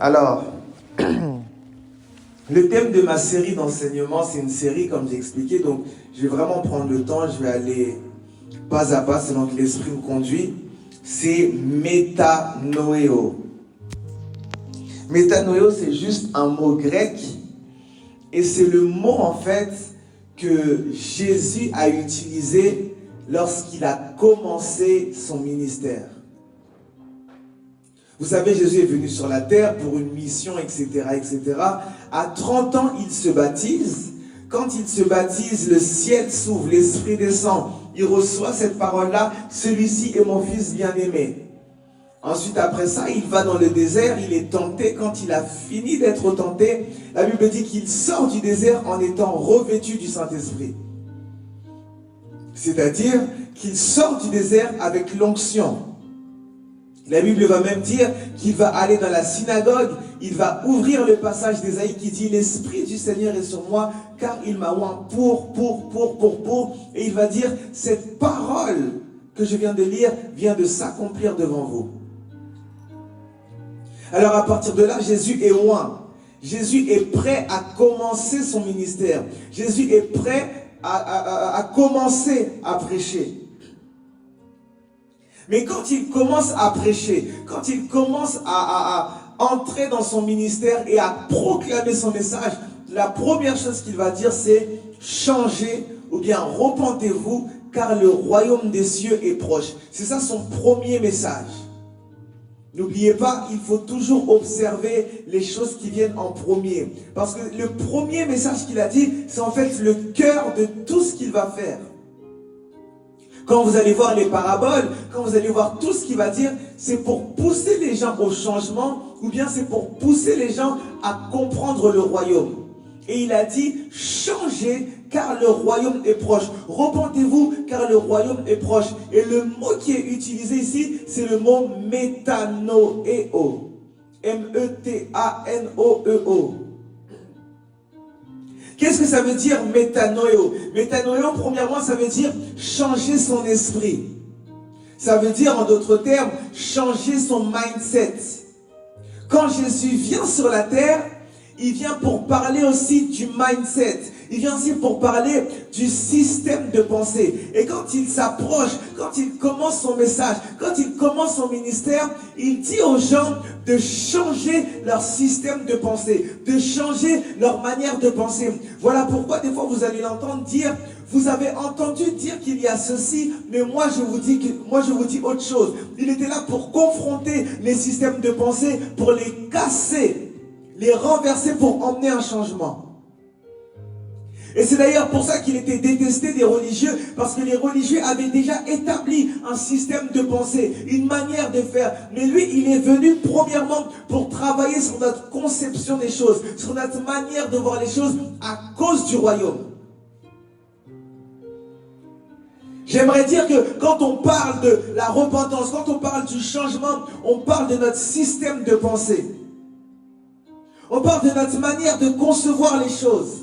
Alors, le thème de ma série d'enseignement, c'est une série, comme j'ai expliqué, donc je vais vraiment prendre le temps, je vais aller pas à pas selon que l'Esprit me conduit. C'est métanoéo. Métanoéo, c'est juste un mot grec, et c'est le mot en fait que Jésus a utilisé lorsqu'il a commencé son ministère. Vous savez, Jésus est venu sur la terre pour une mission, etc., etc. À 30 ans, il se baptise. Quand il se baptise, le ciel s'ouvre, l'Esprit descend. Il reçoit cette parole-là, celui-ci est mon fils bien-aimé. Ensuite, après ça, il va dans le désert, il est tenté. Quand il a fini d'être tenté, la Bible dit qu'il sort du désert en étant revêtu du Saint-Esprit. C'est-à-dire qu'il sort du désert avec l'onction. La Bible va même dire qu'il va aller dans la synagogue, il va ouvrir le passage d'Ésaïe qui dit « L'Esprit du Seigneur est sur moi, car il m'a oint pour. » Et il va dire « Cette parole que je viens de lire vient de s'accomplir devant vous. » Alors à partir de là, Jésus est oint. Jésus est prêt à commencer son ministère. Jésus est prêt à commencer à prêcher. Mais quand il commence à prêcher, quand il commence à entrer dans son ministère et à proclamer son message, la première chose qu'il va dire, c'est « Changez ou bien repentez-vous, car le royaume des cieux est proche. » C'est ça son premier message. N'oubliez pas, il faut toujours observer les choses qui viennent en premier. Parce que le premier message qu'il a dit, c'est en fait le cœur de tout ce qu'il va faire. Quand vous allez voir les paraboles, quand vous allez voir tout ce qu'il va dire, c'est pour pousser les gens au changement ou bien c'est pour pousser les gens à comprendre le royaume. Et il a dit, changez car le royaume est proche. Repentez-vous car le royaume est proche. Et le mot qui est utilisé ici, c'est le mot métanoéo. M-E-T-A-N-O-E-O. Qu'est-ce que ça veut dire métanoéo? Métanoéo, premièrement, ça veut dire changer son esprit. Ça veut dire, en d'autres termes, changer son mindset. Quand Jésus vient sur la terre, il vient pour parler aussi du mindset. Il vient aussi pour parler du système de pensée. Et quand il s'approche, quand il commence son message, quand il commence son ministère, il dit aux gens de changer leur système de pensée, de changer leur manière de penser. Voilà pourquoi des fois vous allez l'entendre dire, vous avez entendu dire qu'il y a ceci, mais moi je vous dis autre chose. Il était là pour confronter les systèmes de pensée, pour les casser, les renverser pour emmener un changement. Et c'est d'ailleurs pour ça qu'il était détesté des religieux, parce que les religieux avaient déjà établi un système de pensée, une manière de faire. Mais lui, il est venu premièrement pour travailler sur notre conception des choses, sur notre manière de voir les choses à cause du royaume. J'aimerais dire que quand on parle de la repentance, quand on parle du changement, on parle de notre système de pensée. On parle de notre manière de concevoir les choses.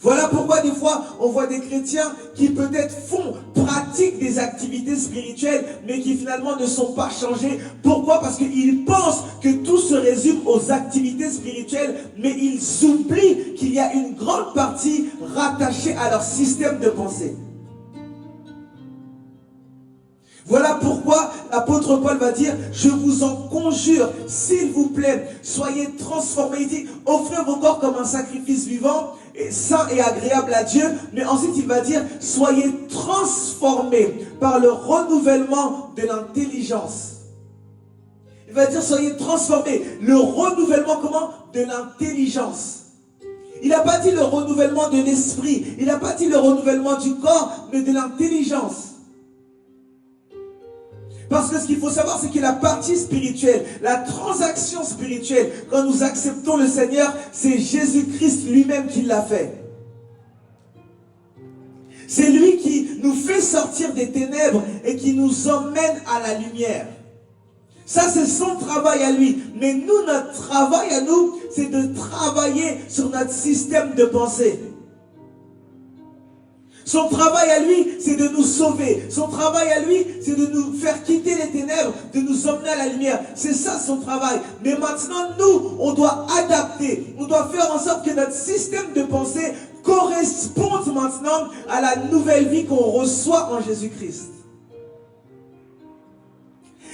Voilà pourquoi des fois, on voit des chrétiens qui peut-être pratiquent des activités spirituelles, mais qui finalement ne sont pas changés. Pourquoi? Parce qu'ils pensent que tout se résume aux activités spirituelles, mais ils oublient qu'il y a une grande partie rattachée à leur système de pensée. Voilà pourquoi l'apôtre Paul va dire, je vous en conjure, s'il vous plaît, soyez transformés. Il dit, offrez vos corps comme un sacrifice vivant, et saint et agréable à Dieu. Mais ensuite il va dire, soyez transformés par le renouvellement de l'intelligence. Il va dire, soyez transformés. Le renouvellement comment? De l'intelligence. Il n'a pas dit le renouvellement de l'esprit, il n'a pas dit le renouvellement du corps, mais de l'intelligence. Parce que ce qu'il faut savoir, c'est que la partie spirituelle, la transaction spirituelle, quand nous acceptons le Seigneur, c'est Jésus-Christ lui-même qui l'a fait. C'est lui qui nous fait sortir des ténèbres et qui nous emmène à la lumière. Ça, c'est son travail à lui. Mais nous, notre travail à nous, c'est de travailler sur notre système de pensée. Son travail à lui, c'est de nous sauver. Son travail à lui, c'est de nous faire quitter les ténèbres, de nous emmener à la lumière. C'est ça son travail. Mais maintenant, nous, on doit adapter. On doit faire en sorte que notre système de pensée corresponde maintenant à la nouvelle vie qu'on reçoit en Jésus-Christ.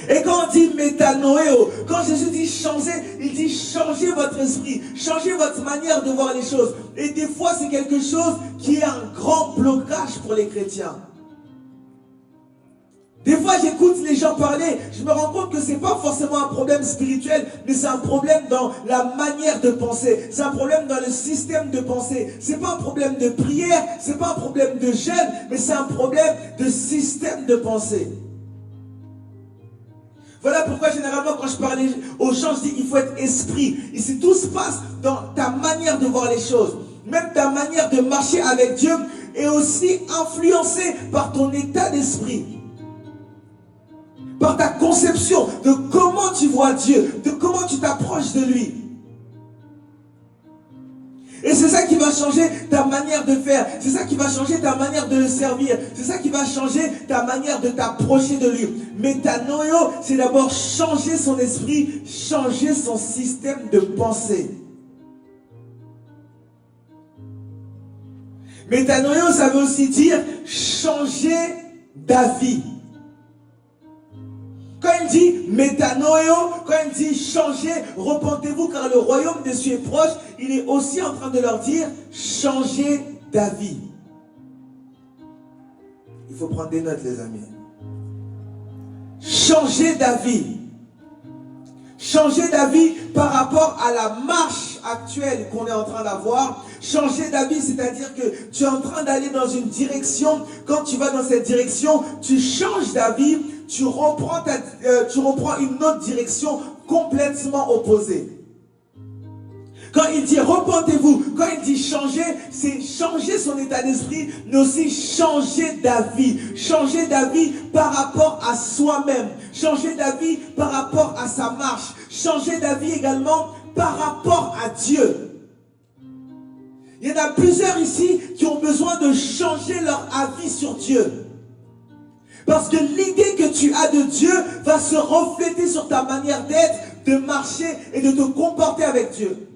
Et quand on dit métanoéo, quand Jésus dit changer, il dit changez votre esprit, changez votre manière de voir les choses. Et des fois, c'est quelque chose qui est un grand blocage pour les chrétiens. Des fois, j'écoute les gens parler, je me rends compte que c'est pas forcément un problème spirituel, mais c'est un problème dans la manière de penser. C'est un problème dans le système de pensée. C'est pas un problème de prière, c'est pas un problème de jeûne, mais c'est un problème de système de pensée. Voilà pourquoi généralement quand je parle aux gens, je dis qu'il faut être esprit. Ici, tout se passe dans ta manière de voir les choses. Même ta manière de marcher avec Dieu est aussi influencée par ton état d'esprit. Par ta conception de comment tu vois Dieu, de comment tu t'approches de lui. Et c'est ça qui va changer ta manière de faire. C'est ça qui va changer ta manière de le servir. C'est ça qui va changer ta manière de t'approcher de lui. Métanoïo, c'est d'abord changer son esprit, changer son système de pensée. Métanoïo, ça veut aussi dire changer d'avis. Quand il dit métanoïo, quand il dit changer, repentez-vous car le royaume des cieux est proche, il est aussi en train de leur dire changer d'avis. Il faut prendre des notes, les amis. Changer d'avis. Changer d'avis par rapport à la marche actuelle qu'on est en train d'avoir. Changer d'avis, c'est-à-dire que tu es en train d'aller dans une direction. Quand tu vas dans cette direction, tu changes d'avis. Tu reprends une autre direction complètement opposée. Quand il dit repentez-vous, quand il dit changer, c'est changer son état d'esprit, mais aussi changer d'avis. Changer d'avis par rapport à soi-même. Changer d'avis par rapport à sa marche. Changer d'avis également par rapport à Dieu. Il y en a plusieurs ici qui ont besoin de changer leur avis sur Dieu. Parce que l'idée que tu as de Dieu va se refléter sur ta manière d'être, de marcher et de te comporter avec Dieu.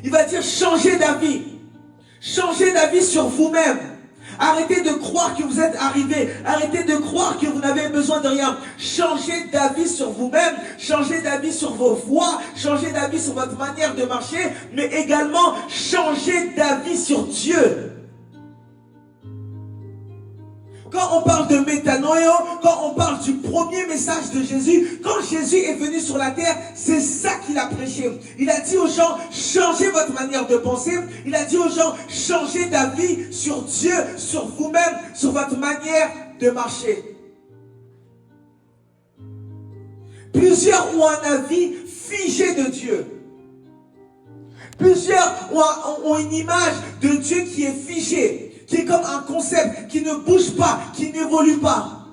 Il va dire changer d'avis. Changer d'avis sur vous-même. Arrêtez de croire que vous êtes arrivé. Arrêtez de croire que vous n'avez besoin de rien. Changez d'avis sur vous-même. Changez d'avis sur vos voies. Changez d'avis sur votre manière de marcher. Mais également, changez d'avis sur Dieu. Quand on parle de métanoïo, quand on parle du premier message de Jésus, quand Jésus est venu sur la terre, c'est ça qu'il a prêché. Il a dit aux gens, changez votre manière de penser. Il a dit aux gens, changez d'avis sur Dieu, sur vous-même, sur votre manière de marcher. Plusieurs ont un avis figé de Dieu. Plusieurs ont une image de Dieu qui est figée. Qui est comme un concept qui ne bouge pas, qui n'évolue pas.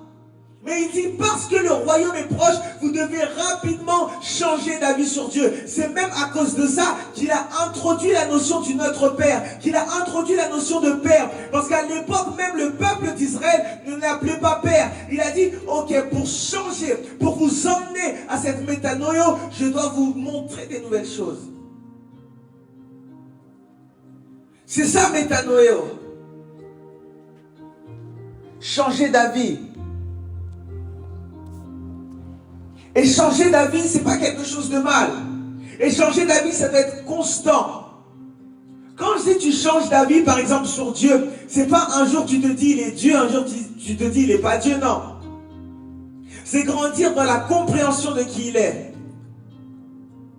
Mais il dit, parce que le royaume est proche, vous devez rapidement changer d'avis sur Dieu. C'est même à cause de ça qu'il a introduit la notion du Notre Père, qu'il a introduit la notion de Père. Parce qu'à l'époque, même le peuple d'Israël ne l'appelait pas Père. Il a dit, ok, pour changer, pour vous emmener à cette métanoïo, je dois vous montrer des nouvelles choses. C'est ça, métanoïo. Changer d'avis. Et changer d'avis, c'est pas quelque chose de mal. Et changer d'avis, ça doit être constant. Quand je dis tu changes d'avis, par exemple, sur Dieu, c'est pas un jour tu te dis il est Dieu, un jour tu te dis il est pas Dieu, non. C'est grandir dans la compréhension de qui il est.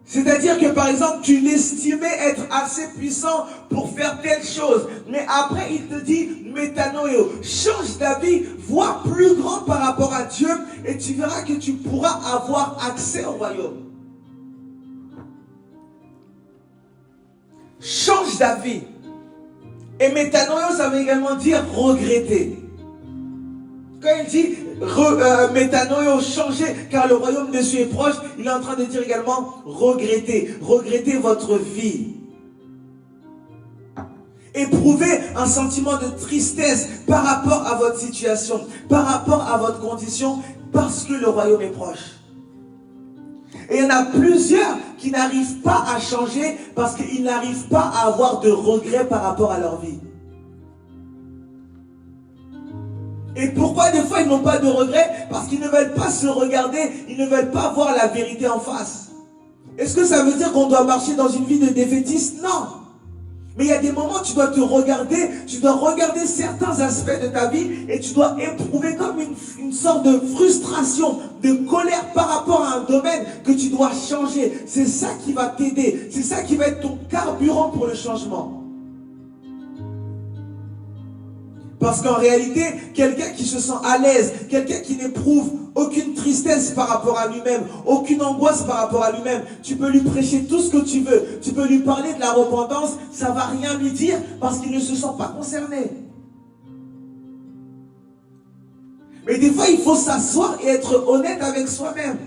C'est-à-dire que par exemple, tu l'estimais être assez puissant pour faire telle chose. Mais après, il te dit, métanoïo, change d'avis, vois plus grand par rapport à Dieu et tu verras que tu pourras avoir accès au royaume. Change d'avis. Et métanoïo, ça veut également dire regretter. Quand il dit métanoïo, changer, car le royaume de Dieu est proche, il est en train de dire également regretter. Regretter votre vie. Éprouvez un sentiment de tristesse par rapport à votre situation, par rapport à votre condition, parce que le royaume est proche. Et il y en a plusieurs qui n'arrivent pas à changer parce qu'ils n'arrivent pas à avoir de regrets par rapport à leur vie. Et pourquoi des fois ils n'ont pas de regrets? Parce qu'ils ne veulent pas se regarder, ils ne veulent pas voir la vérité en face. Est-ce que ça veut dire qu'on doit marcher dans une vie de défaitiste? Non. Mais il y a des moments où tu dois te regarder, tu dois regarder certains aspects de ta vie et tu dois éprouver comme une sorte de frustration, de colère par rapport à un domaine que tu dois changer. C'est ça qui va t'aider, c'est ça qui va être ton carburant pour le changement. Parce qu'en réalité, quelqu'un qui se sent à l'aise, quelqu'un qui n'éprouve aucune tristesse par rapport à lui-même, aucune angoisse par rapport à lui-même, tu peux lui prêcher tout ce que tu veux, tu peux lui parler de la repentance, ça ne va rien lui dire parce qu'il ne se sent pas concerné. Mais des fois, il faut s'asseoir et être honnête avec soi-même.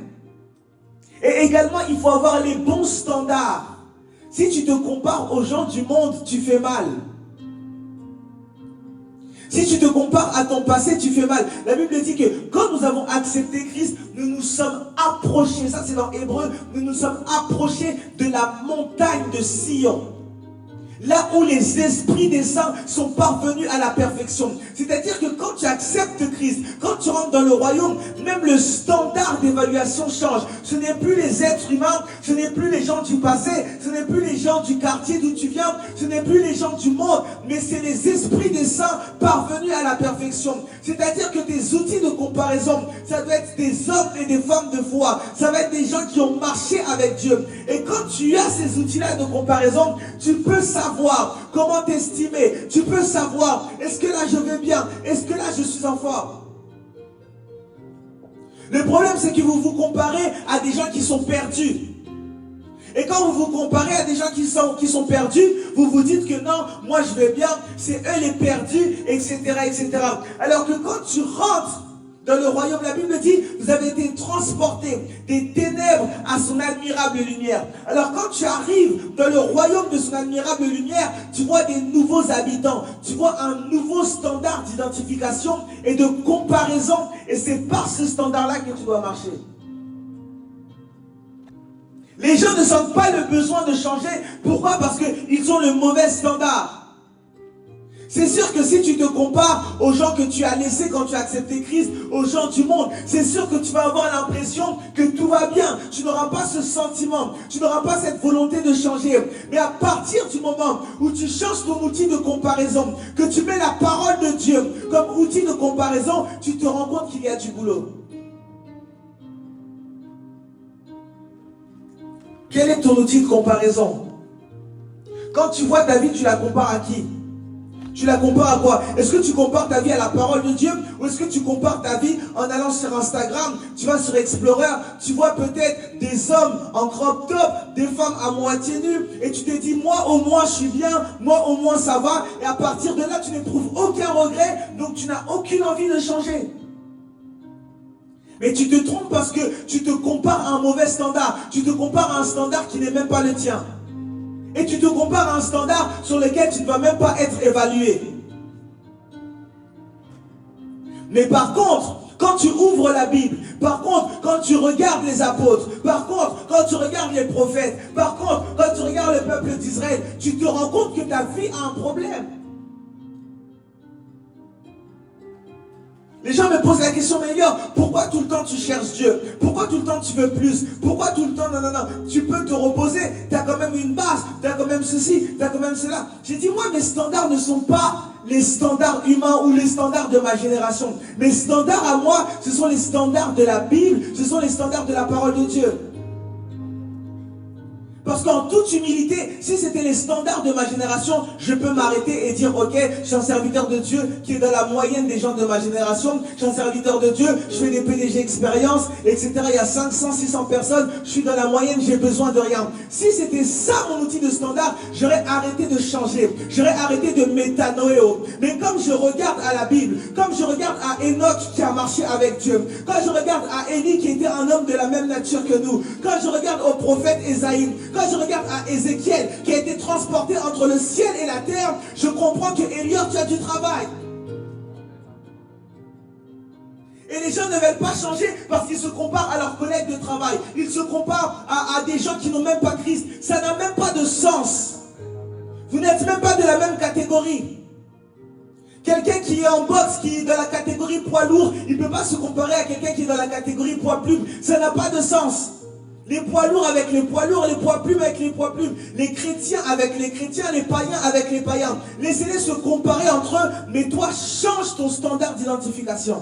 Et également, il faut avoir les bons standards. Si tu te compares aux gens du monde, tu fais mal. Si tu te compares à ton passé, tu fais mal. La Bible dit que quand nous avons accepté Christ, nous nous sommes approchés, ça c'est dans Hébreu, nous nous sommes approchés de la montagne de Sion. Là où les esprits des saints sont parvenus à la perfection. C'est-à-dire que quand tu acceptes Christ, quand tu rentres dans le royaume, même le standard d'évaluation change. Ce n'est plus les êtres humains, ce n'est plus les gens du passé, ce n'est plus les gens du quartier d'où tu viens, ce n'est plus les gens du monde, mais c'est les esprits des saints parvenus à la perfection. C'est-à-dire que tes outils de comparaison, ça doit être des hommes et des femmes de foi. Ça va être des gens qui ont marché avec Dieu. Et quand tu as ces outils-là de comparaison, tu peux savoir comment t'estimer. Tu peux savoir, est-ce que là je vais bien? Est-ce que là je suis en forme? Le problème, c'est que vous vous comparez à des gens qui sont perdus. Et quand vous vous comparez à des gens qui sont perdus, vous vous dites que non, moi je vais bien, c'est eux les perdus, etc., etc. Alors que quand tu rentres dans le royaume, la Bible dit, vous avez été transportés des ténèbres à son admirable lumière. Alors quand tu arrives dans le royaume de son admirable lumière, tu vois des nouveaux habitants, tu vois un nouveau standard d'identification et de comparaison. Et c'est par ce standard-là que tu dois marcher. Les gens ne sentent pas le besoin de changer. Pourquoi? Parce qu'ils ont le mauvais standard. C'est sûr que si tu te compares aux gens que tu as laissés quand tu as accepté Christ, aux gens du monde, c'est sûr que tu vas avoir l'impression que tout va bien. Tu n'auras pas ce sentiment, tu n'auras pas cette volonté de changer. Mais à partir du moment où tu changes ton outil de comparaison, que tu mets la parole de Dieu comme outil de comparaison, tu te rends compte qu'il y a du boulot. Quel est ton outil de comparaison? Quand tu vois ta vie, tu la compares à qui? Tu la compares à quoi? Est-ce que tu compares ta vie à la parole de Dieu? Ou est-ce que tu compares ta vie en allant sur Instagram? Tu vas sur Explorer, tu vois peut-être des hommes en crop top, des femmes à moitié nues, et tu te dis, moi au moins je suis bien, moi au moins ça va, et à partir de là tu n'éprouves aucun regret, donc tu n'as aucune envie de changer. Mais tu te trompes parce que tu te compares à un mauvais standard, tu te compares à un standard qui n'est même pas le tien. Et tu te compares à un standard sur lequel tu ne vas même pas être évalué. Mais par contre, quand tu ouvres la Bible, par contre, quand tu regardes les apôtres, par contre, quand tu regardes les prophètes, par contre, quand tu regardes le peuple d'Israël, tu te rends compte que ta vie a un problème. Les gens me posent la question, mais Elior, pourquoi tout le temps tu cherches Dieu? Pourquoi tout le temps tu veux plus? Pourquoi tout le temps, non. Tu peux te reposer, tu as quand même une base, tu as quand même ceci, tu as quand même cela. J'ai dit, moi, mes standards ne sont pas les standards humains ou les standards de ma génération. Mes standards à moi, ce sont les standards de la Bible, ce sont les standards de la parole de Dieu. Parce qu'en toute humilité, si c'était les standards de ma génération, je peux m'arrêter et dire, ok, je suis un serviteur de Dieu qui est dans la moyenne des gens de ma génération, je suis un serviteur de Dieu, je fais des PDG expériences, etc. Il y a 500, 600 personnes, je suis dans la moyenne, j'ai besoin de rien. Si c'était ça mon outil de standard, j'aurais arrêté de changer, j'aurais arrêté de métanoéo. Mais comme je regarde à la Bible, comme je regarde à Enoch qui a marché avec Dieu, quand je regarde à Élie qui était un homme de la même nature que nous, quand je regarde au prophète Ésaïe, quand je regarde à Ézéchiel, qui a été transporté entre le ciel et la terre, je comprends que Eliot, tu as du travail. Et les gens ne veulent pas changer parce qu'ils se comparent à leurs collègues de travail. Ils se comparent à des gens qui n'ont même pas Christ. Ça n'a même pas de sens. Vous n'êtes même pas de la même catégorie. Quelqu'un qui est en boxe, qui est dans la catégorie poids lourd, il ne peut pas se comparer à quelqu'un qui est dans la catégorie poids plume. Ça n'a pas de sens. Les poids lourds avec les poids lourds, les poids plumes avec les poids plumes, les chrétiens avec les chrétiens, les païens avec les païens. Laissez-les se comparer entre eux, mais toi, change ton standard d'identification.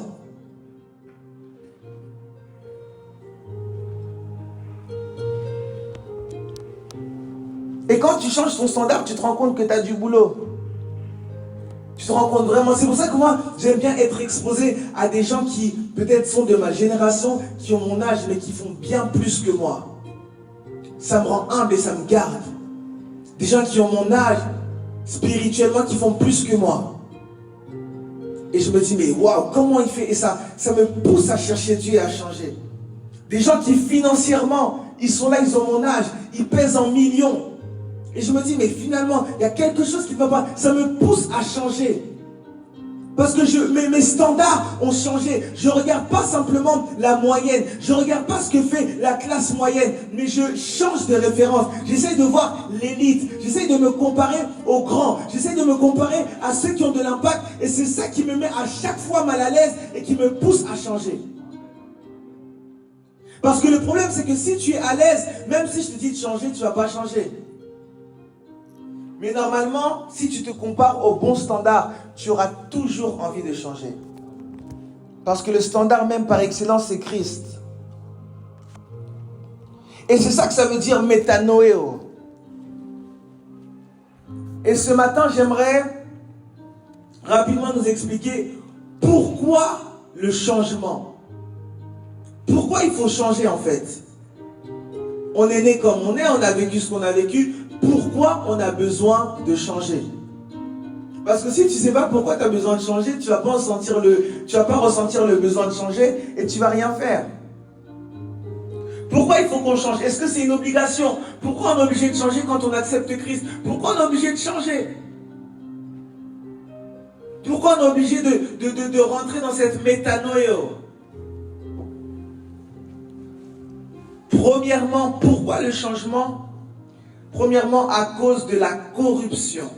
Et quand tu changes ton standard, tu te rends compte que tu as du boulot. Tu te rends compte vraiment. C'est pour ça que moi, j'aime bien être exposé à des gens qui peut-être sont de ma génération, qui ont mon âge, mais qui font bien plus que moi. Ça me rend humble et ça me garde. Des gens qui ont mon âge, spirituellement, qui font plus que moi. Et je me dis, mais waouh, comment il fait? Et ça me pousse à chercher Dieu et à changer. Des gens qui financièrement, ils sont là, ils ont mon âge, ils pèsent en millions. Et je me dis, mais finalement, il y a quelque chose qui ne va pas. Ça me pousse à changer. Parce que mes standards ont changé. Je ne regarde pas simplement la moyenne. Je ne regarde pas ce que fait la classe moyenne. Mais je change de référence. J'essaie de voir l'élite. J'essaie de me comparer aux grands. J'essaie de me comparer à ceux qui ont de l'impact. Et c'est ça qui me met à chaque fois mal à l'aise et qui me pousse à changer. Parce que le problème, c'est que si tu es à l'aise, même si je te dis de changer, tu ne vas pas changer. Mais normalement, si tu te compares au bon standard, tu auras toujours envie de changer. Parce que le standard même par excellence, c'est Christ. Et c'est ça que ça veut dire métanoéo. Et ce matin, j'aimerais rapidement nous expliquer pourquoi le changement. Pourquoi il faut changer en fait? On est né comme on est, on a vécu ce qu'on a vécu. Pourquoi on a besoin de changer? Parce que si tu ne sais pas pourquoi tu as besoin de changer, tu ne vas pas ressentir le besoin de changer et tu ne vas rien faire. Pourquoi il faut qu'on change? Est-ce que c'est une obligation? Pourquoi on est obligé de changer quand on accepte Christ? Pourquoi on est obligé de changer? Pourquoi on est obligé de rentrer dans cette métanoïo? Premièrement, pourquoi le changement? Premièrement, à cause de la corruption.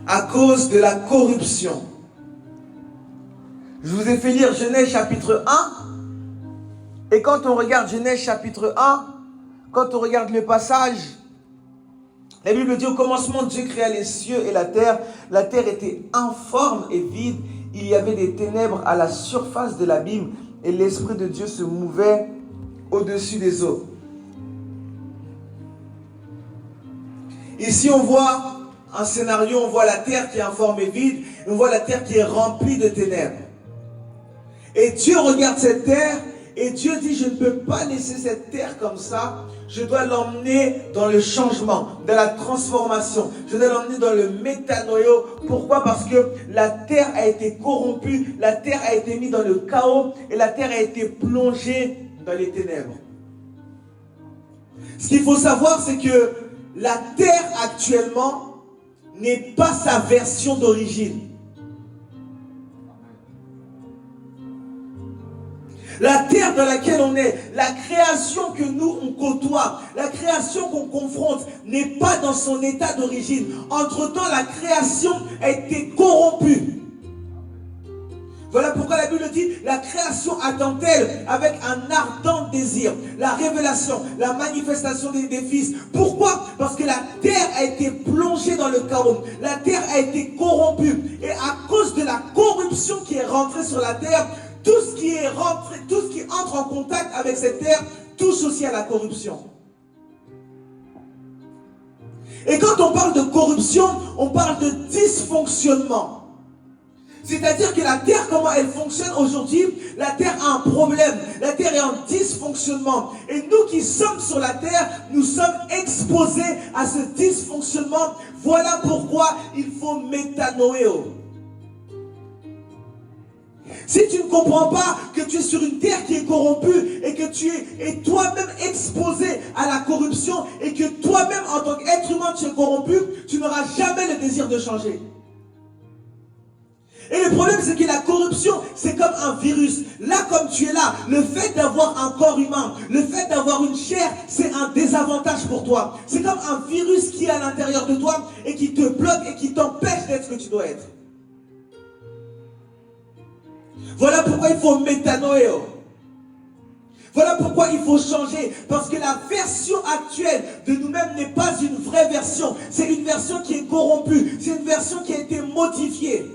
À cause de la corruption. Je vous ai fait lire Genèse chapitre 1. Et quand on regarde Genèse chapitre 1, quand on regarde le passage, la Bible dit au commencement, Dieu créa les cieux et la terre. La terre était informe et vide. Il y avait des ténèbres à la surface de l'abîme et l'Esprit de Dieu se mouvait au-dessus des eaux. Ici, on voit un scénario, on voit la terre qui est informe et vide, on voit la terre qui est remplie de ténèbres. Et Dieu regarde cette terre, et Dieu dit, je ne peux pas laisser cette terre comme ça, je dois l'emmener dans le changement, dans la transformation, je dois l'emmener dans le métanoïo. Pourquoi? Parce que la terre a été corrompue, la terre a été mise dans le chaos, et la terre a été plongée dans les ténèbres. Ce qu'il faut savoir, c'est que la terre actuellement n'est pas sa version d'origine. La terre dans laquelle on est, la création que nous on côtoie, la création qu'on confronte n'est pas dans son état d'origine. Entre-temps, la création a été corrompue. Voilà pourquoi la Bible dit, la création attend-elle avec un ardent désir, la révélation, la manifestation des fils. Pourquoi? Parce que la terre a été plongée dans le chaos, la terre a été corrompue. Et à cause de la corruption qui est rentrée sur la terre, tout ce qui entre en contact avec cette terre touche aussi à la corruption. Et quand on parle de corruption, on parle de dysfonctionnement. C'est-à-dire que la terre, comment elle fonctionne aujourd'hui, la terre a un problème. La terre est en dysfonctionnement. Et nous qui sommes sur la terre, nous sommes exposés à ce dysfonctionnement. Voilà pourquoi il faut métanoïo. Si tu ne comprends pas que tu es sur une terre qui est corrompue et que tu es toi-même exposé à la corruption et que toi-même en tant qu'être humain tu es corrompu, tu n'auras jamais le désir de changer. Et le problème, c'est que la corruption, c'est comme un virus. Là, comme tu es là, le fait d'avoir un corps humain, le fait d'avoir une chair, c'est un désavantage pour toi. C'est comme un virus qui est à l'intérieur de toi et qui te bloque et qui t'empêche d'être ce que tu dois être. Voilà pourquoi il faut métanoéo. Voilà pourquoi il faut changer. Parce que la version actuelle de nous-mêmes n'est pas une vraie version. C'est une version qui est corrompue. C'est une version qui a été modifiée.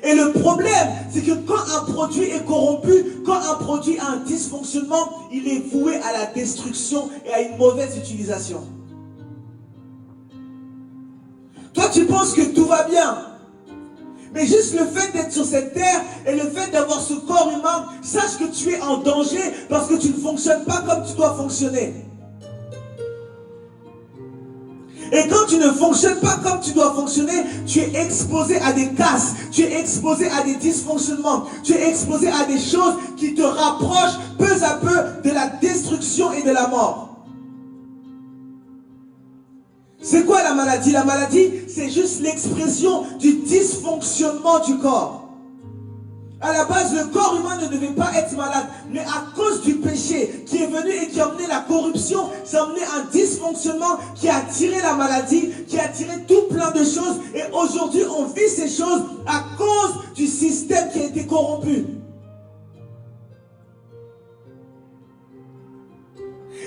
Et le problème, c'est que quand un produit est corrompu, quand un produit a un dysfonctionnement, il est voué à la destruction et à une mauvaise utilisation. Toi, tu penses que tout va bien. Mais juste le fait d'être sur cette terre et le fait d'avoir ce corps humain, sache que tu es en danger parce que tu ne fonctionnes pas comme tu dois fonctionner. Et quand tu ne fonctionnes pas comme tu dois fonctionner, tu es exposé à des casses, tu es exposé à des dysfonctionnements, tu es exposé à des choses qui te rapprochent peu à peu de la destruction et de la mort. C'est quoi la maladie? La maladie, c'est juste l'expression du dysfonctionnement du corps. À la base, le corps humain ne devait pas être malade, mais à cause du péché qui est venu et qui a amené la corruption, ça a amené un dysfonctionnement qui a attiré la maladie, qui a attiré tout plein de choses. Et aujourd'hui, on vit ces choses à cause du système qui a été corrompu.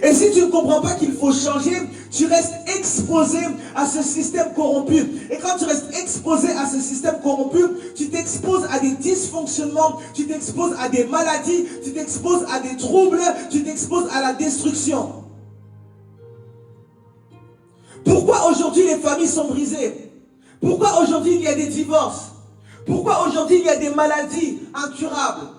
Et si tu ne comprends pas qu'il faut changer, tu restes exposé à ce système corrompu. Et quand tu restes exposé à ce système corrompu, tu t'exposes à des dysfonctionnements, tu t'exposes à des maladies, tu t'exposes à des troubles, tu t'exposes à la destruction. Pourquoi aujourd'hui les familles sont brisées? Pourquoi aujourd'hui il y a des divorces? Pourquoi aujourd'hui il y a des maladies incurables?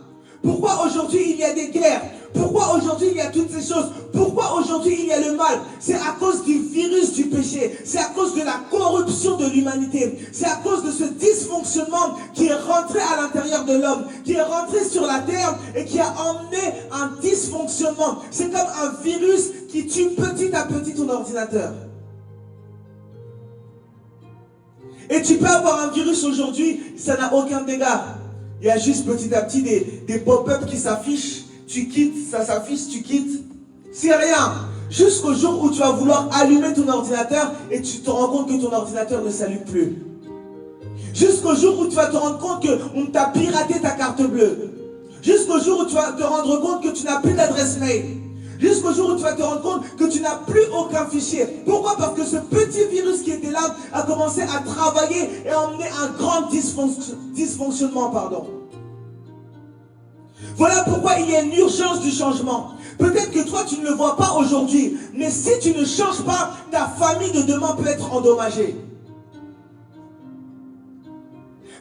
Pourquoi aujourd'hui il y a des guerres? Pourquoi aujourd'hui il y a toutes ces choses? Pourquoi aujourd'hui il y a le mal? C'est à cause du virus du péché. C'est à cause de la corruption de l'humanité. C'est à cause de ce dysfonctionnement qui est rentré à l'intérieur de l'homme, qui est rentré sur la terre et qui a emmené un dysfonctionnement. C'est comme un virus qui tue petit à petit ton ordinateur. Et tu peux avoir un virus aujourd'hui, ça n'a aucun dégât. Il y a juste petit à petit des pop-up qui s'affichent. Tu quittes, ça s'affiche, tu quittes. C'est rien. Jusqu'au jour où tu vas vouloir allumer ton ordinateur et tu te rends compte que ton ordinateur ne s'allume plus. Jusqu'au jour où tu vas te rendre compte qu'on t'a piraté ta carte bleue. Jusqu'au jour où tu vas te rendre compte que tu n'as plus d'adresse mail. Jusqu'au jour où tu vas te rendre compte que tu n'as plus aucun fichier. Pourquoi? Parce que ce petit virus qui était là a commencé à travailler et a emmené un grand dysfonctionnement. Voilà pourquoi il y a une urgence du changement. Peut-être que toi, tu ne le vois pas aujourd'hui, mais si tu ne changes pas, ta famille de demain peut être endommagée.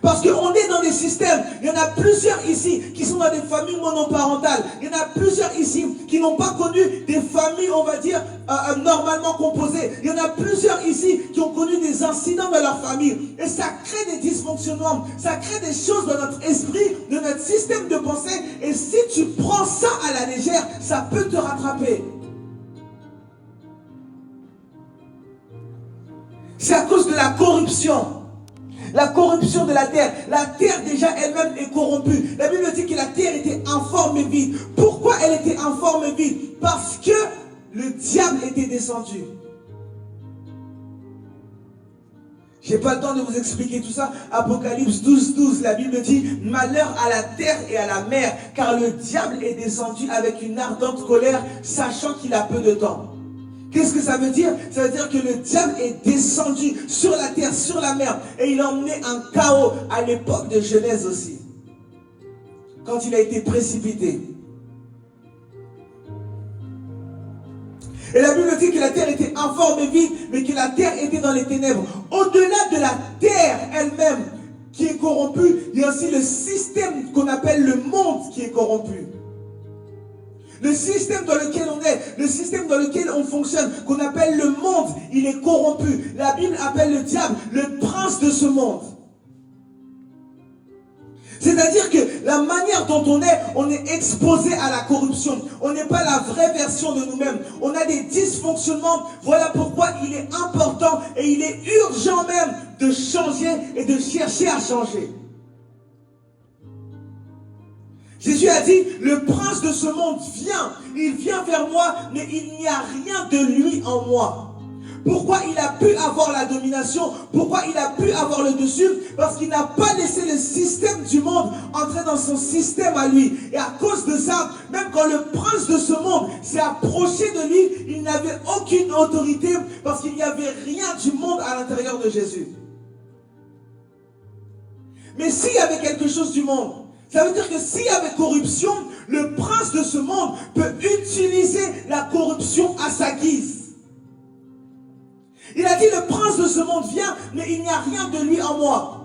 Parce qu'on est dans des systèmes, il y en a plusieurs ici qui sont dans des familles monoparentales. Il y en a plusieurs ici qui n'ont pas connu des familles, on va dire, normalement composées. Il y en a plusieurs ici qui ont connu des incidents dans leur famille. Et ça crée des dysfonctionnements, ça crée des choses dans notre esprit, dans notre système de pensée. Et si tu prends ça à la légère, ça peut te rattraper. C'est à cause de la corruption. La corruption de la terre. La terre déjà elle-même est corrompue. La Bible dit que la terre était informe et vide. Pourquoi elle était informe et vide? Parce que le diable était descendu. Je n'ai pas le temps de vous expliquer tout ça. Apocalypse 12, la Bible dit: malheur à la terre et à la mer, car le diable est descendu avec une ardente colère, sachant qu'il a peu de temps. Qu'est-ce que ça veut dire? Ça veut dire que le diable est descendu sur la terre, sur la mer, et il a emmené un chaos à l'époque de Genèse aussi, quand il a été précipité. Et la Bible dit que la terre était informe et vide, mais que la terre était dans les ténèbres. Au-delà de la terre elle-même qui est corrompue, il y a aussi le système qu'on appelle le monde qui est corrompu. Le système dans lequel on est, le système dans lequel on fonctionne, qu'on appelle le monde, il est corrompu. La Bible appelle le diable le prince de ce monde. C'est-à-dire que la manière dont on est exposé à la corruption. On n'est pas la vraie version de nous-mêmes. On a des dysfonctionnements. Voilà pourquoi il est important et il est urgent même de changer et de chercher à changer. Jésus a dit, le prince de ce monde vient, il vient vers moi, mais il n'y a rien de lui en moi. Pourquoi il a pu avoir la domination? Pourquoi il a pu avoir le dessus? Parce qu'il n'a pas laissé le système du monde entrer dans son système à lui. Et à cause de ça, même quand le prince de ce monde s'est approché de lui, il n'avait aucune autorité parce qu'il n'y avait rien du monde à l'intérieur de Jésus. Mais s'il y avait quelque chose du monde, ça veut dire que s'il y avait corruption, le prince de ce monde peut utiliser la corruption à sa guise. Il a dit, le prince de ce monde vient, mais il n'y a rien de lui en moi.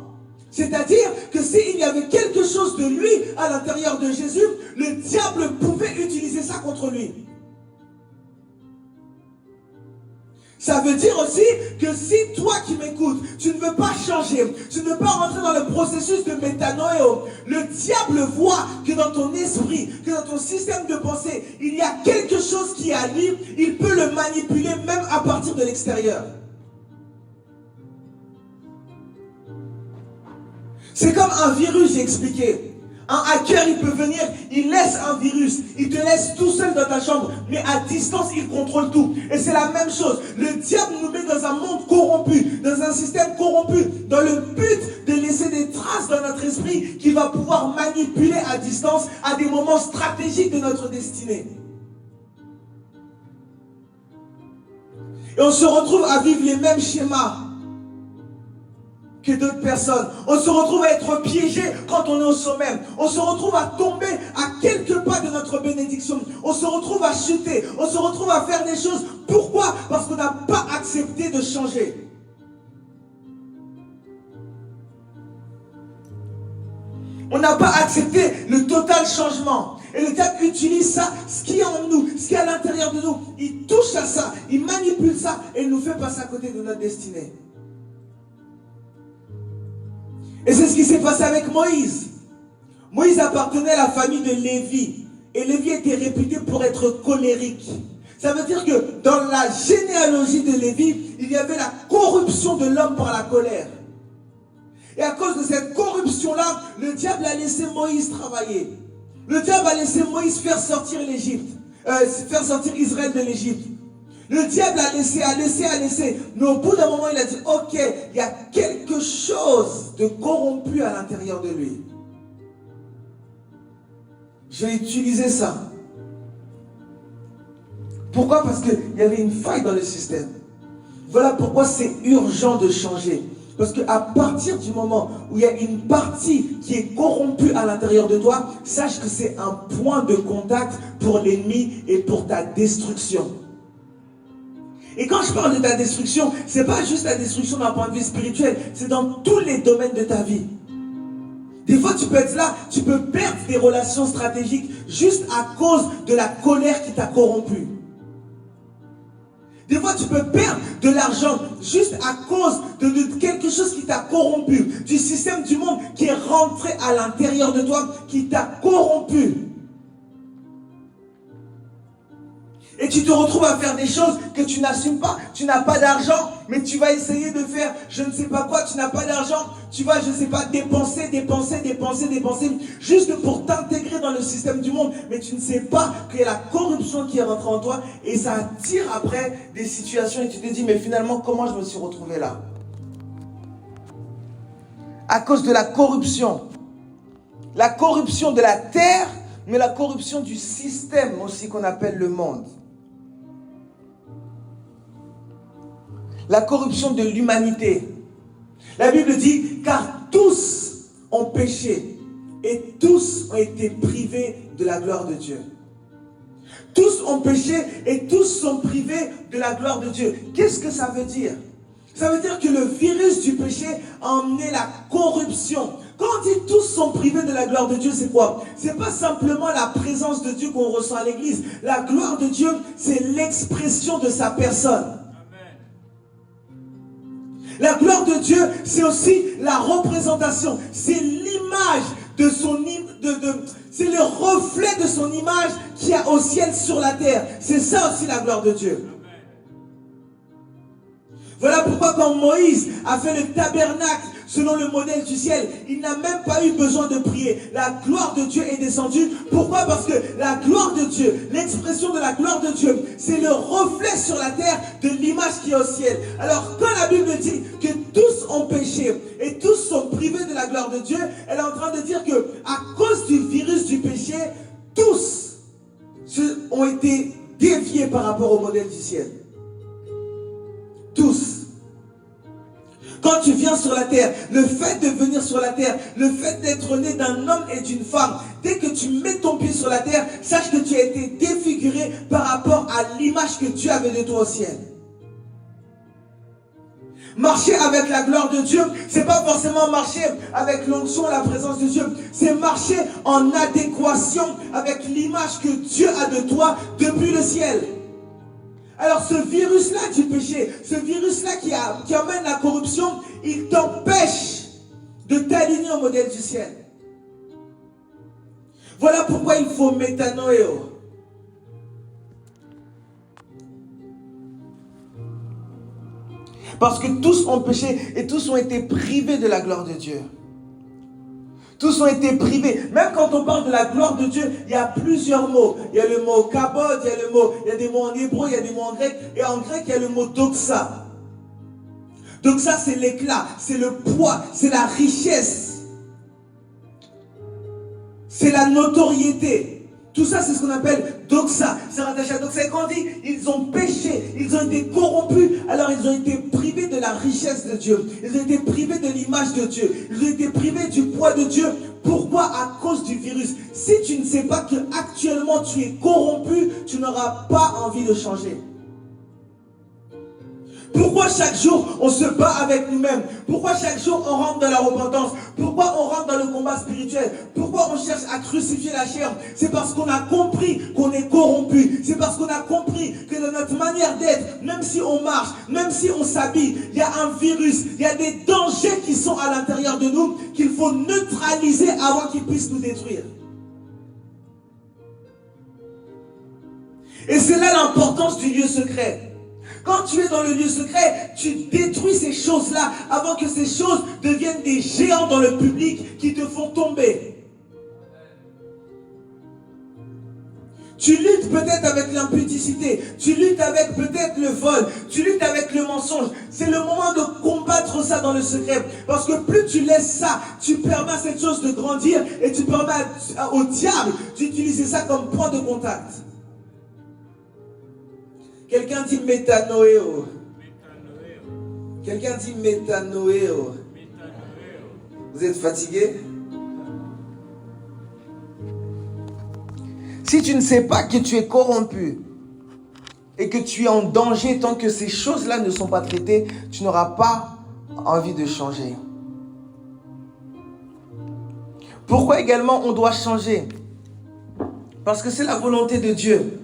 C'est-à-dire que s'il y avait quelque chose de lui à l'intérieur de Jésus, le diable pouvait utiliser ça contre lui. Ça veut dire aussi que si toi qui m'écoutes, tu ne veux pas changer, tu ne veux pas rentrer dans le processus de métanoïo, le diable voit que dans ton esprit, que dans ton système de pensée, il y a quelque chose qui est à lui, il peut le manipuler même à partir de l'extérieur. C'est comme un virus, j'ai expliqué. Un hacker, il peut venir, il laisse un virus, il te laisse tout seul dans ta chambre, mais à distance, il contrôle tout. Et c'est la même chose. Le diable nous met dans un monde corrompu, dans un système corrompu, dans le but de laisser des traces dans notre esprit qui va pouvoir manipuler à distance à des moments stratégiques de notre destinée. Et on se retrouve à vivre les mêmes schémas que d'autres personnes. On se retrouve à être piégé quand on est au sommet. On se retrouve à tomber à quelques pas de notre bénédiction. On se retrouve à chuter. On se retrouve à faire des choses. Pourquoi? Parce qu'on n'a pas accepté de changer. On n'a pas accepté le total changement. Et le diable utilise ça, ce qui est en nous, ce qui est à l'intérieur de nous. Il touche à ça, il manipule ça et il nous fait passer à côté de notre destinée. Et c'est ce qui s'est passé avec Moïse. Moïse appartenait à la famille de Lévi. Et Lévi était réputé pour être colérique. Ça veut dire que dans la généalogie de Lévi, il y avait la corruption de l'homme par la colère. Et à cause de cette corruption-là, le diable a laissé Moïse travailler. Le diable a laissé Moïse faire sortir l'Égypte, faire sortir Israël de l'Égypte. Le diable a laissé. Mais au bout d'un moment, il a dit, ok, il y a quelque chose de corrompu à l'intérieur de lui. Je vais utiliser ça. Pourquoi? Parce qu'il y avait une faille dans le système. Voilà pourquoi c'est urgent de changer. Parce qu'à partir du moment où il y a une partie qui est corrompue à l'intérieur de toi, sache que c'est un point de contact pour l'ennemi et pour ta destruction. Et quand je parle de ta destruction, ce n'est pas juste la destruction d'un point de vue spirituel, c'est dans tous les domaines de ta vie. Des fois, tu peux être là, tu peux perdre des relations stratégiques juste à cause de la colère qui t'a corrompu. Des fois, tu peux perdre de l'argent juste à cause de quelque chose qui t'a corrompu, du système du monde qui est rentré à l'intérieur de toi, qui t'a corrompu. Et tu te retrouves à faire des choses que tu n'assumes pas. Tu n'as pas d'argent, mais tu vas essayer de faire je ne sais pas quoi. Tu n'as pas d'argent, tu vas, je ne sais pas, dépenser, juste pour t'intégrer dans le système du monde. Mais tu ne sais pas qu'il y a la corruption qui est rentrée en toi et ça attire après des situations et tu te dis, mais finalement, comment je me suis retrouvé là? À cause de la corruption. La corruption de la terre, mais la corruption du système aussi qu'on appelle le monde. La corruption de l'humanité. La Bible dit, car tous ont péché et tous ont été privés de la gloire de Dieu. Tous ont péché et tous sont privés de la gloire de Dieu. Qu'est-ce que ça veut dire? Ça veut dire que le virus du péché a emmené la corruption. Quand on dit tous sont privés de la gloire de Dieu, c'est quoi? C'est pas simplement la présence de Dieu qu'on ressent à l'église. La gloire de Dieu, c'est l'expression de sa personne. La gloire de Dieu, c'est aussi la représentation. C'est l'image de son c'est le reflet de son image qu'il y a au ciel sur la terre. C'est ça aussi la gloire de Dieu. Voilà pourquoi quand Moïse a fait le tabernacle selon le modèle du ciel, il n'a même pas eu besoin de prier. La gloire de Dieu est descendue. Pourquoi? Parce que la gloire de Dieu, l'expression de la gloire de Dieu, c'est le reflet sur la terre de l'image qui est au ciel. Alors quand la Bible dit que tous ont péché et tous sont privés de la gloire de Dieu, elle est en train de dire que à cause du virus du péché, tous ont été déviés par rapport au modèle du ciel. Tous. Quand tu viens sur la terre, le fait de venir sur la terre, le fait d'être né d'un homme et d'une femme, dès que tu mets ton pied sur la terre, sache que tu as été défiguré par rapport à l'image que Dieu avait de toi au ciel. Marcher avec la gloire de Dieu, c'est pas forcément marcher avec l'onction et la présence de Dieu. C'est marcher en adéquation avec l'image que Dieu a de toi depuis le ciel. Alors ce virus-là du péché, ce virus-là qui amène la corruption, il t'empêche de t'aligner au modèle du ciel. Voilà pourquoi il faut métanoéo. Parce que tous ont péché et tous ont été privés de la gloire de Dieu. Tous ont été privés. Même quand on parle de la gloire de Dieu, il y a plusieurs mots. Il y a le mot kabod, il y a des mots en hébreu, il y a des mots en grec. Et en grec, il y a le mot doxa. Doxa, c'est l'éclat, c'est le poids, c'est la richesse. C'est la notoriété. Tout ça, c'est ce qu'on appelle doxa. C'est rattaché à doxa. Et quand on dit, ils ont péché, ils ont été corrompus, alors ils ont été privés de la richesse de Dieu. Ils ont été privés de l'image de Dieu. Ils ont été privés du poids de Dieu. Pourquoi? À cause du virus. Si tu ne sais pas que actuellement tu es corrompu, tu n'auras pas envie de changer. Pourquoi chaque jour on se bat avec nous-mêmes? Pourquoi chaque jour on rentre dans la repentance? Pourquoi on rentre dans le combat spirituel? Pourquoi on cherche à crucifier la chair? C'est parce qu'on a compris qu'on est corrompu. C'est parce qu'on a compris que dans notre manière d'être, même si on marche, même si on s'habille, il y a un virus, il y a des dangers qui sont à l'intérieur de nous qu'il faut neutraliser avant qu'ils puissent nous détruire. Et c'est là l'importance du lieu secret. Quand tu es dans le lieu secret, tu détruis ces choses-là avant que ces choses deviennent des géants dans le public qui te font tomber. Tu luttes peut-être avec l'impudicité, tu luttes avec peut-être le vol, tu luttes avec le mensonge. C'est le moment de combattre ça dans le secret. Parce que plus tu laisses ça, tu permets à cette chose de grandir et tu permets au diable d'utiliser ça comme point de contact. Quelqu'un dit métanoéo. Quelqu'un dit métanoéo. Vous êtes fatigué? Si tu ne sais pas que tu es corrompu et que tu es en danger tant que ces choses-là ne sont pas traitées, tu n'auras pas envie de changer. Pourquoi également on doit changer? Parce que c'est la volonté de Dieu.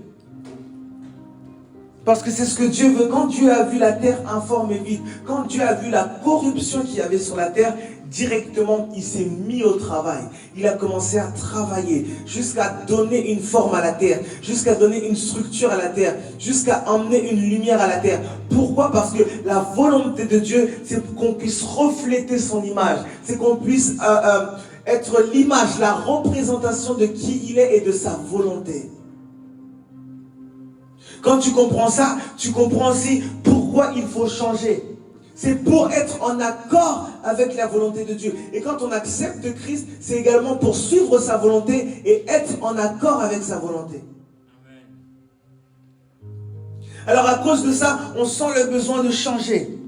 Parce que c'est ce que Dieu veut. Quand Dieu a vu la terre informe et vide, quand Dieu a vu la corruption qu'il y avait sur la terre, directement, il s'est mis au travail. Il a commencé à travailler jusqu'à donner une forme à la terre, jusqu'à donner une structure à la terre, jusqu'à emmener une lumière à la terre. Pourquoi? Parce que la volonté de Dieu, c'est qu'on puisse refléter son image. C'est qu'on puisse être l'image, la représentation de qui il est et de sa volonté. Quand tu comprends ça, tu comprends aussi pourquoi il faut changer. C'est pour être en accord avec la volonté de Dieu. Et quand on accepte Christ, c'est également pour suivre sa volonté et être en accord avec sa volonté. Alors à cause de ça, on sent le besoin de changer.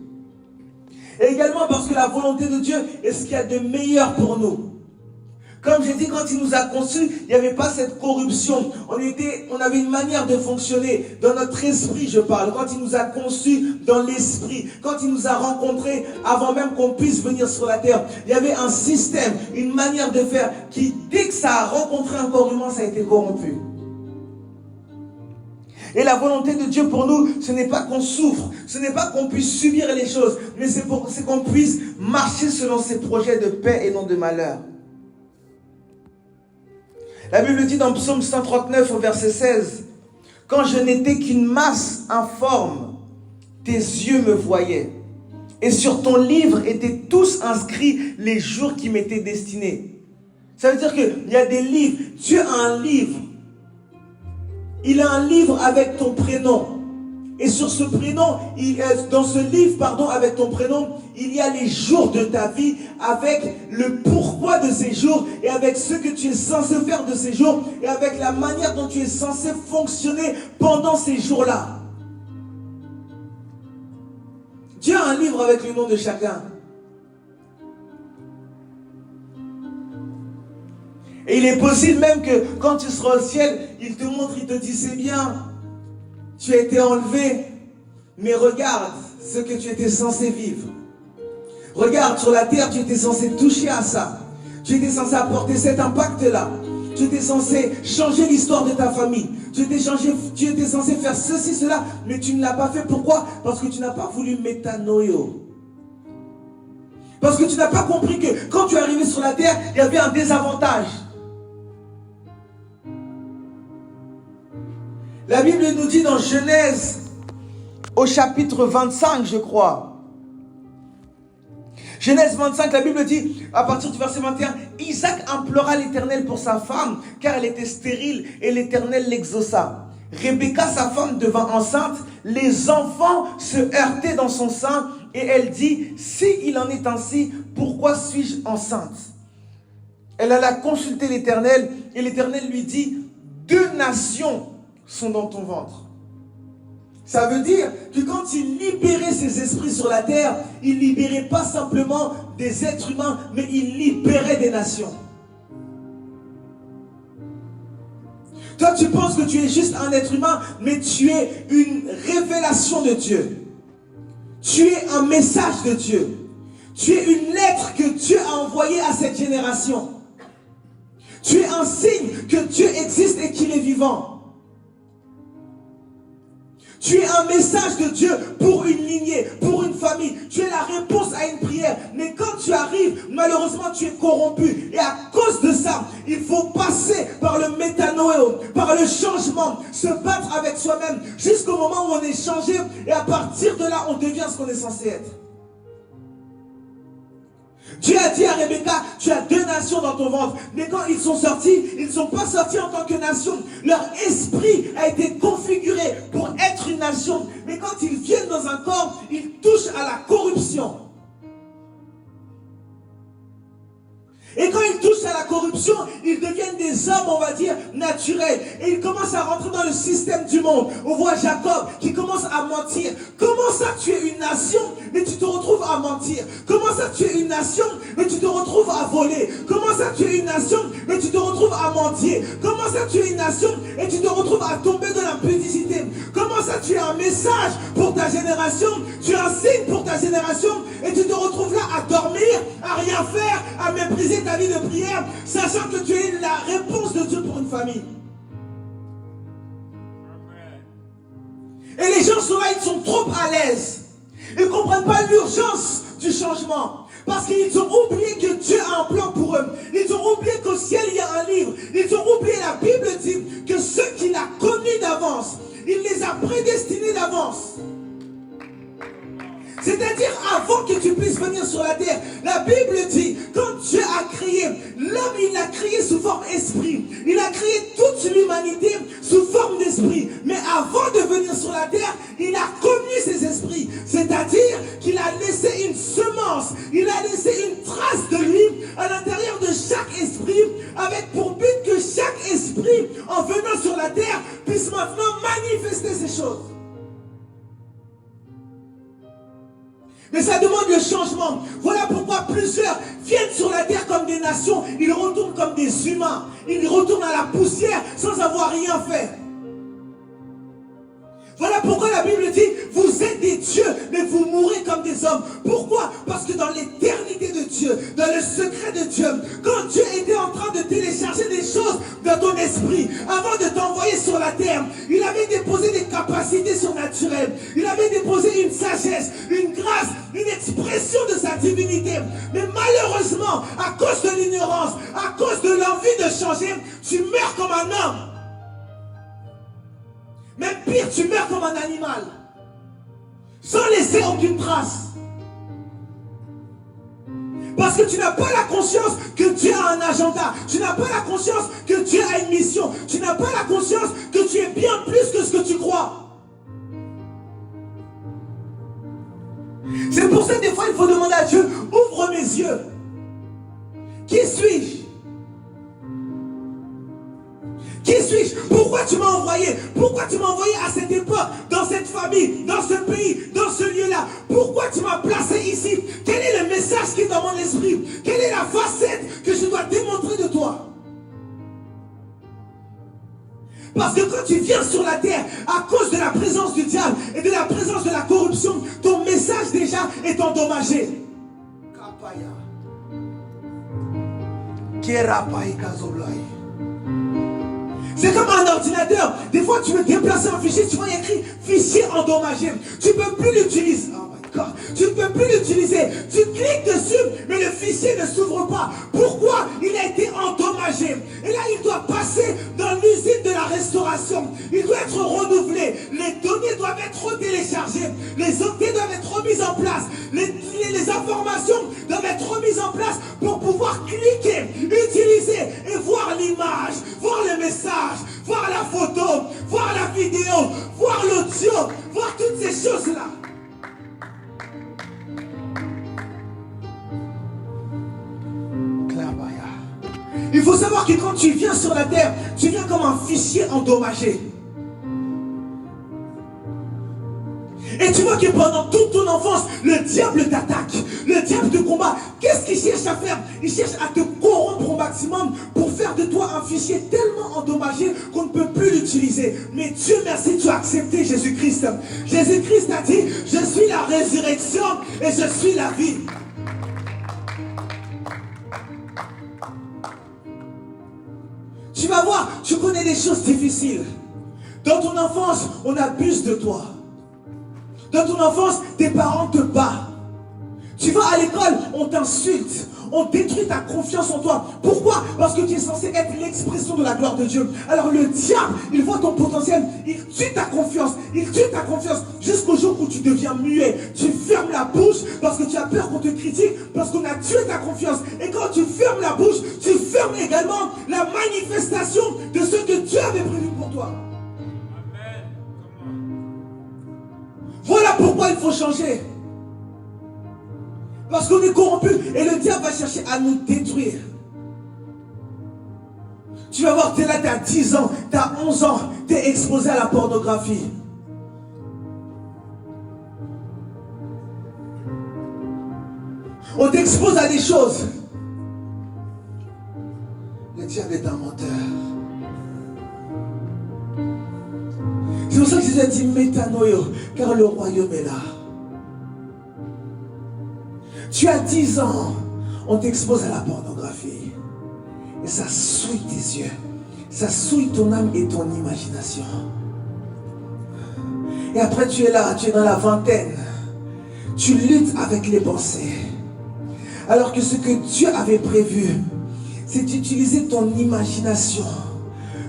Et également parce que la volonté de Dieu est ce qu'il y a de meilleur pour nous. Comme j'ai dit, quand il nous a conçus, il n'y avait pas cette corruption. On avait une manière de fonctionner. Dans notre esprit, je parle. Quand il nous a conçus dans l'esprit, quand il nous a rencontrés avant même qu'on puisse venir sur la terre, il y avait un système, une manière de faire qui, dès que ça a rencontré un corps humain, ça a été corrompu. Et la volonté de Dieu pour nous, ce n'est pas qu'on souffre, ce n'est pas qu'on puisse subir les choses, mais c'est qu'on puisse marcher selon ses projets de paix et non de malheur. La Bible dit dans Psaume 139 au verset 16, « Quand je n'étais qu'une masse informe, tes yeux me voyaient. Et sur ton livre étaient tous inscrits les jours qui m'étaient destinés. » Ça veut dire qu'il y a des livres. Dieu a un livre. Il a un livre avec ton prénom. Et sur ce prénom, dans ce livre, pardon, avec ton prénom, il y a les jours de ta vie, avec le pourquoi de ces jours, et avec ce que tu es censé faire de ces jours, et avec la manière dont tu es censé fonctionner pendant ces jours-là. Dieu a un livre avec le nom de chacun. Et il est possible même que quand tu seras au ciel, il te montre, il te dit, c'est bien, tu as été enlevé, mais regarde ce que tu étais censé vivre. Regarde, sur la terre, tu étais censé toucher à ça. Tu étais censé apporter cet impact-là. Tu étais censé changer l'histoire de ta famille. Tu étais censé faire ceci, cela, mais tu ne l'as pas fait. Pourquoi? Parce que tu n'as pas voulu métanoïo. Parce que tu n'as pas compris que quand tu es arrivé sur la terre, il y avait un désavantage. La Bible nous dit dans Genèse, au chapitre 25, je crois. Genèse 25, la Bible dit, à partir du verset 21, « Isaac implora l'Éternel pour sa femme, car elle était stérile, et l'Éternel l'exauça. Rebecca, sa femme, devint enceinte, les enfants se heurtaient dans son sein, et elle dit, « Si il en est ainsi, pourquoi suis-je enceinte ?» Elle alla consulter l'Éternel, et l'Éternel lui dit, « 2 nations sont dans ton ventre. » Ça veut dire que quand il libérait ses esprits sur la terre, il libérait pas simplement des êtres humains, mais il libérait des nations. Toi, tu penses que tu es juste un être humain, mais tu es une révélation de Dieu. Tu es un message de Dieu. Tu es une lettre que Dieu a envoyée à cette génération. Tu es un signe que Dieu existe et qu'il est vivant. Tu es un message de Dieu pour une lignée, pour une famille. Tu es la réponse à une prière. Mais quand tu arrives, malheureusement, tu es corrompu. Et à cause de ça, il faut passer par le métanoïo, par le changement, se battre avec soi-même jusqu'au moment où on est changé. Et à partir de là, on devient ce qu'on est censé être. Dieu a dit à Rebecca, tu as 2 nations dans ton ventre. Mais quand ils sont sortis, ils ne sont pas sortis en tant que nation. Leur esprit a été configuré pour être une nation. Mais quand ils viennent dans un corps, ils touchent à la corruption. Et quand ils touchent à la corruption, ils deviennent des hommes, on va dire, naturels. Et ils commencent à rentrer dans le système du monde. On voit Jacob qui commence à mentir. Comment ça tu es une nation, mais tu te retrouves à mentir? Comment ça tu es une nation, mais tu te retrouves à voler? Comment ça tu es une nation, mais tu te retrouves à mentir? Comment ça tu es une nation, et tu te retrouves à tomber dans la pudicité? Comment ça tu es un message pour ta génération? Tu es un signe pour ta génération, et tu te retrouves là à dormir, à rien faire, à mépriser ta vie de prière, sachant que tu es la réponse de Dieu pour une famille. Et les gens sont là, ils sont trop à l'aise. Ils ne comprennent pas l'urgence du changement. Parce qu'ils ont oublié que Dieu a un plan pour eux. Ils ont oublié qu'au ciel il y a un livre. Ils ont oublié, la Bible dit que ceux qu'il a connus d'avance, il les a prédestinés d'avance. C'est-à-dire avant que tu puisses venir sur la terre. La Bible dit, quand Dieu a créé l'homme, il l'a créé sous forme esprit. Il a créé toute l'humanité sous forme d'esprit. Mais avant de venir sur la terre, il a connu ses esprits. C'est-à-dire qu'il a laissé une semence. Il a laissé une trace de lui à l'intérieur de chaque esprit, avec pour but que chaque esprit, en venant sur la terre, puisse maintenant manifester ces choses. Mais ça demande le changement. Voilà pourquoi plusieurs viennent sur la terre comme des nations. Ils retournent comme des humains. Ils retournent à la poussière sans avoir rien fait. Voilà pourquoi la Bible dit, vous êtes des dieux, mais vous mourrez comme des hommes. Pourquoi? Parce que dans l'éternité de Dieu, dans le secret de Dieu, quand Dieu était en train de télécharger des choses dans ton esprit, avant de t'envoyer sur la terre, il avait déposé des capacités sur la surnaturel. Il avait déposé une sagesse, une grâce, une expression de sa divinité. Mais malheureusement, à cause de l'ignorance, à cause de l'envie de changer, tu meurs comme un homme. Même pire, tu meurs comme un animal. Sans laisser aucune trace. Parce que tu n'as pas la conscience que Dieu a un agenda. Tu n'as pas la conscience que Dieu a une mission. Tu n'as pas la conscience que tu es bien plus que ce que tu crois. C'est pour ça que des fois il faut demander à Dieu, ouvre mes yeux. Qui suis-je? Qui suis-je? Pourquoi tu m'as envoyé? Pourquoi tu m'as envoyé à cette époque, dans cette famille, dans ce pays, dans ce lieu-là? Pourquoi tu m'as placé ici? Quel est le message qui est dans mon esprit? Quelle est la facette que je dois démontrer de toi? Parce que quand tu viens sur la terre, à cause de la présence du diable et de la présence de la corruption, ton message déjà est endommagé. C'est comme un ordinateur. Des fois, tu veux déplacer un fichier, tu vois, il y a écrit fichier endommagé. Tu ne peux plus l'utiliser. Oh my God. Tu ne peux plus l'utiliser. Tu cliques dessus, mais le fichier ne s'ouvre pas. Pourquoi? Il a été endommagé. Et là, il doit passer dans l'usine de la restauration. Il doit être renouvelé. Les données doivent être téléchargées. Les octets doivent être remises en place. Les informations doivent être remises en place pour pouvoir cliquer, utiliser et voir l'image, voir le message, voir la photo, voir la vidéo, voir l'audio, voir toutes ces choses-là. Il faut savoir que quand tu viens sur la terre, tu viens comme un fichier endommagé. Et tu vois que pendant toute ton enfance, le diable t'attaque, le diable te combat. Qu'est-ce qu'il cherche à faire? Il cherche à te corrompre au maximum pour faire de toi un fichier tellement endommagé qu'on ne peut plus l'utiliser. Mais Dieu merci, tu as accepté Jésus-Christ. Jésus-Christ a dit, je suis la résurrection et je suis la vie. Tu vas voir, tu connais des choses difficiles. Dans ton enfance, on abuse de toi. Dans ton enfance, tes parents te battent. Tu vas à l'école, on t'insulte. On détruit ta confiance en toi. Pourquoi? Parce que tu es censé être l'expression de la gloire de Dieu. Alors le diable, il voit ton potentiel. Il tue ta confiance. Il tue ta confiance jusqu'au jour où tu deviens muet. Tu fermes la bouche parce que tu as peur qu'on te critique. Parce qu'on a tué ta confiance. Et quand tu fermes la bouche, tu fermes également la manifestation de ce que Dieu avait prévu pour toi. Voilà pourquoi il faut changer. Parce qu'on est corrompu et le diable va chercher à nous détruire. Tu vas voir, tu es là, tu as 10 ans, tu as 11 ans, tu es exposé à la pornographie. On t'expose à des choses. Le diable est un menteur. C'est pour ça que Jésus a dit métanoïo, car le royaume est là. Tu as 10 ans, on t'expose à la pornographie. Et ça souille tes yeux. Ça souille ton âme et ton imagination. Et après tu es là, tu es dans la vingtaine. Tu luttes avec les pensées. Alors que ce que Dieu avait prévu, c'est d'utiliser ton imagination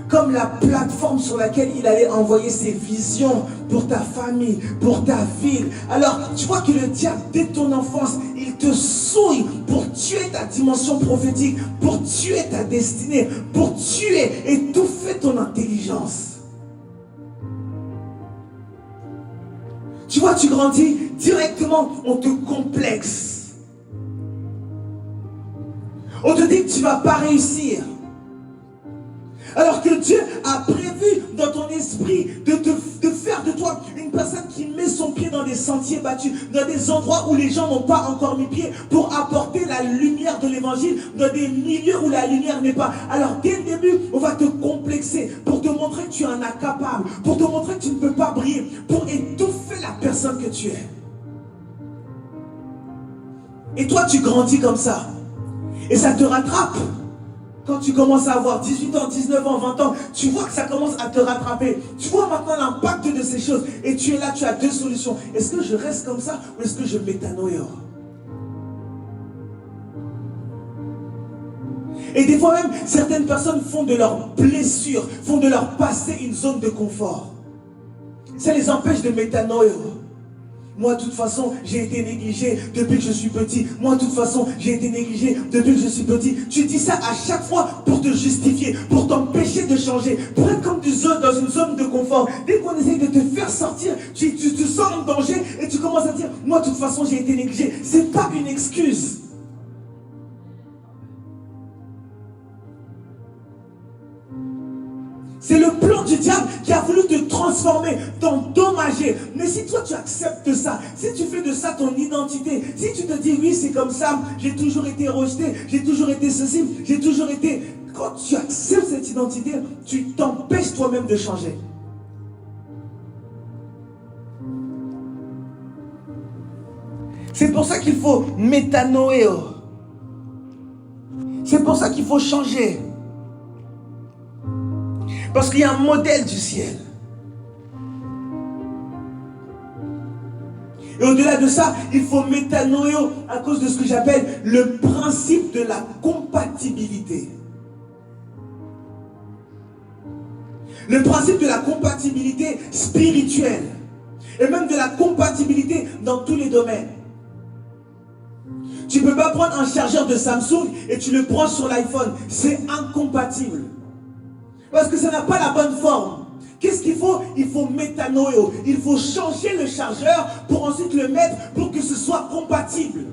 comme la plateforme sur laquelle il allait envoyer ses visions pour ta famille, pour ta ville. Alors, tu vois que le diable, dès ton enfance, il te souille pour tuer ta dimension prophétique, pour tuer ta destinée, pour tuer, étouffer ton intelligence. Tu vois, tu grandis, directement, on te complexe. On te dit que tu ne vas pas réussir. Alors que Dieu a prévu dans ton esprit de faire de toi une personne qui met son pied dans des sentiers battus, dans des endroits où les gens n'ont pas encore mis pied, pour apporter la lumière de l'évangile dans des milieux où la lumière n'est pas. Alors dès le début, on va te complexer pour te montrer que tu es un incapable, pour te montrer que tu ne peux pas briller, pour étouffer la personne que tu es. Et toi, tu grandis comme ça. Et ça te rattrape. Quand tu commences à avoir 18 ans, 19 ans, 20 ans, tu vois que ça commence à te rattraper. Tu vois maintenant l'impact de ces choses. Et tu es là, tu as deux solutions. Est-ce que je reste comme ça ou est-ce que je métanoïa? Et des fois même, certaines personnes font de leurs blessures, font de leur passé une zone de confort. Ça les empêche de métanoïa. Moi, de toute façon, j'ai été négligé depuis que je suis petit. Moi, de toute façon, j'ai été négligé depuis que je suis petit. Tu dis ça à chaque fois pour te justifier, pour t'empêcher de changer, pour être comme dans une zone de confort. Dès qu'on essaie de te faire sortir, tu te sens en danger et tu commences à dire, moi, de toute façon, j'ai été négligé. C'est pas une excuse. C'est le plan du diable qui a voulu te transformer, t'endommager. Mais si toi tu acceptes ça, si tu fais de ça ton identité, si tu te dis oui c'est comme ça, j'ai toujours été rejeté, j'ai toujours été ceci, j'ai toujours été... Quand tu acceptes cette identité, tu t'empêches toi-même de changer. C'est pour ça qu'il faut métanoïa. C'est pour ça qu'il faut changer. Parce qu'il y a un modèle du ciel. Et au-delà de ça, il faut métanoïa à cause de ce que j'appelle le principe de la compatibilité. Le principe de la compatibilité spirituelle. Et même de la compatibilité dans tous les domaines. Tu ne peux pas prendre un chargeur de Samsung et tu le branches sur l'iPhone. C'est incompatible. Parce que ça n'a pas la bonne forme. Qu'est-ce qu'il faut? Il faut métanoïa. Il faut changer le chargeur pour ensuite le mettre pour que ce soit compatible.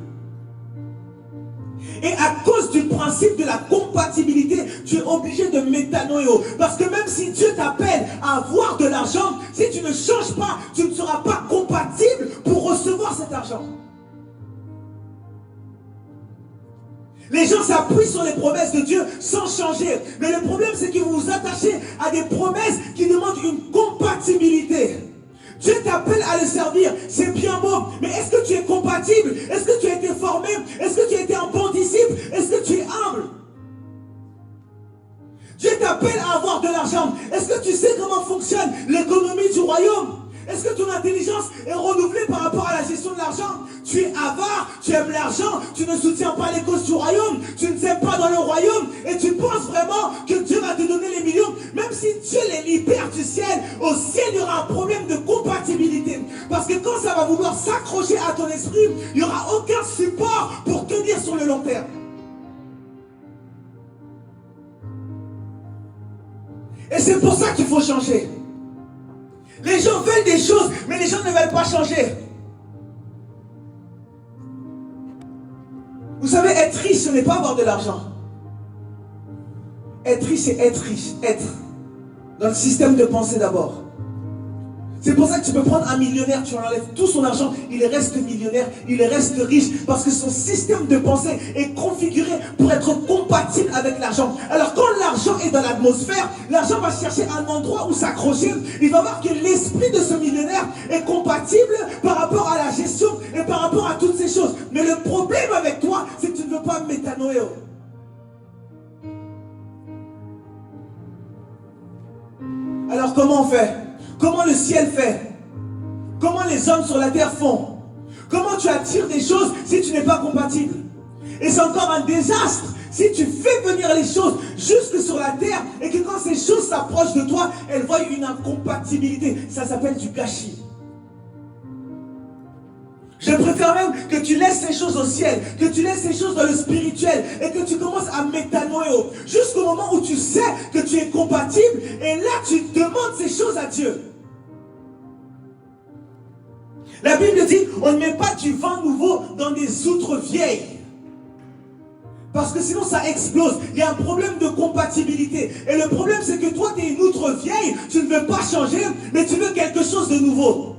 Et à cause du principe de la compatibilité, tu es obligé de métanoïa. Parce que même si Dieu t'appelle à avoir de l'argent, si tu ne changes pas, tu ne seras pas compatible pour recevoir cet argent. Les gens s'appuient sur les promesses de Dieu sans changer. Mais le problème, c'est que vous vous attachez à des promesses qui demandent une compatibilité. Dieu t'appelle à le servir, c'est bien beau, mais est-ce que tu es compatible? Est-ce que tu as été formé? Est-ce que tu as été un bon disciple? Est-ce que tu es humble? Dieu t'appelle à avoir de l'argent. Est-ce que tu sais comment fonctionne l'économie du royaume? Est-ce que ton intelligence est renouvelée par rapport à la gestion de l'argent? Tu es avare, tu aimes l'argent, tu ne soutiens pas les causes du royaume, tu ne t'aimes pas dans le royaume et tu penses vraiment que Dieu va te donner les millions. Même si Dieu les libère du ciel, au ciel il y aura un problème de compatibilité. Parce que quand ça va vouloir s'accrocher à ton esprit, il n'y aura aucun support pour tenir sur le long terme. Et c'est pour ça qu'il faut changer. Les gens veulent des choses, mais les gens ne veulent pas changer. Vous savez, être riche, ce n'est pas avoir de l'argent. Être riche, c'est être riche. Être. Dans le système de pensée d'abord. C'est pour ça que tu peux prendre un millionnaire, tu enlèves tout son argent, il reste millionnaire, il reste riche, parce que son système de pensée est configuré pour être compatible avec l'argent. Alors quand l'argent est dans l'atmosphère, l'argent va chercher un endroit où s'accrocher. Il va voir que l'esprit de ce millionnaire est compatible par rapport à la gestion et par rapport à toutes ces choses. Mais le problème avec toi, c'est que tu ne veux pas métanoïa. Alors comment on fait? Comment le ciel fait? Comment les hommes sur la terre font? Comment tu attires des choses si tu n'es pas compatible? Et c'est encore un désastre si tu fais venir les choses jusque sur la terre et que quand ces choses s'approchent de toi, elles voient une incompatibilité. Ça s'appelle du gâchis. Je préfère même que tu laisses ces choses au ciel, que tu laisses ces choses dans le spirituel et que tu commences à métanoïa jusqu'au moment où tu sais que tu es compatible et là tu demandes ces choses à Dieu. La Bible dit, on ne met pas du vin nouveau dans des outres vieilles. Parce que sinon ça explose. Il y a un problème de compatibilité. Et le problème c'est que toi tu es une outre vieille, tu ne veux pas changer, mais tu veux quelque chose de nouveau.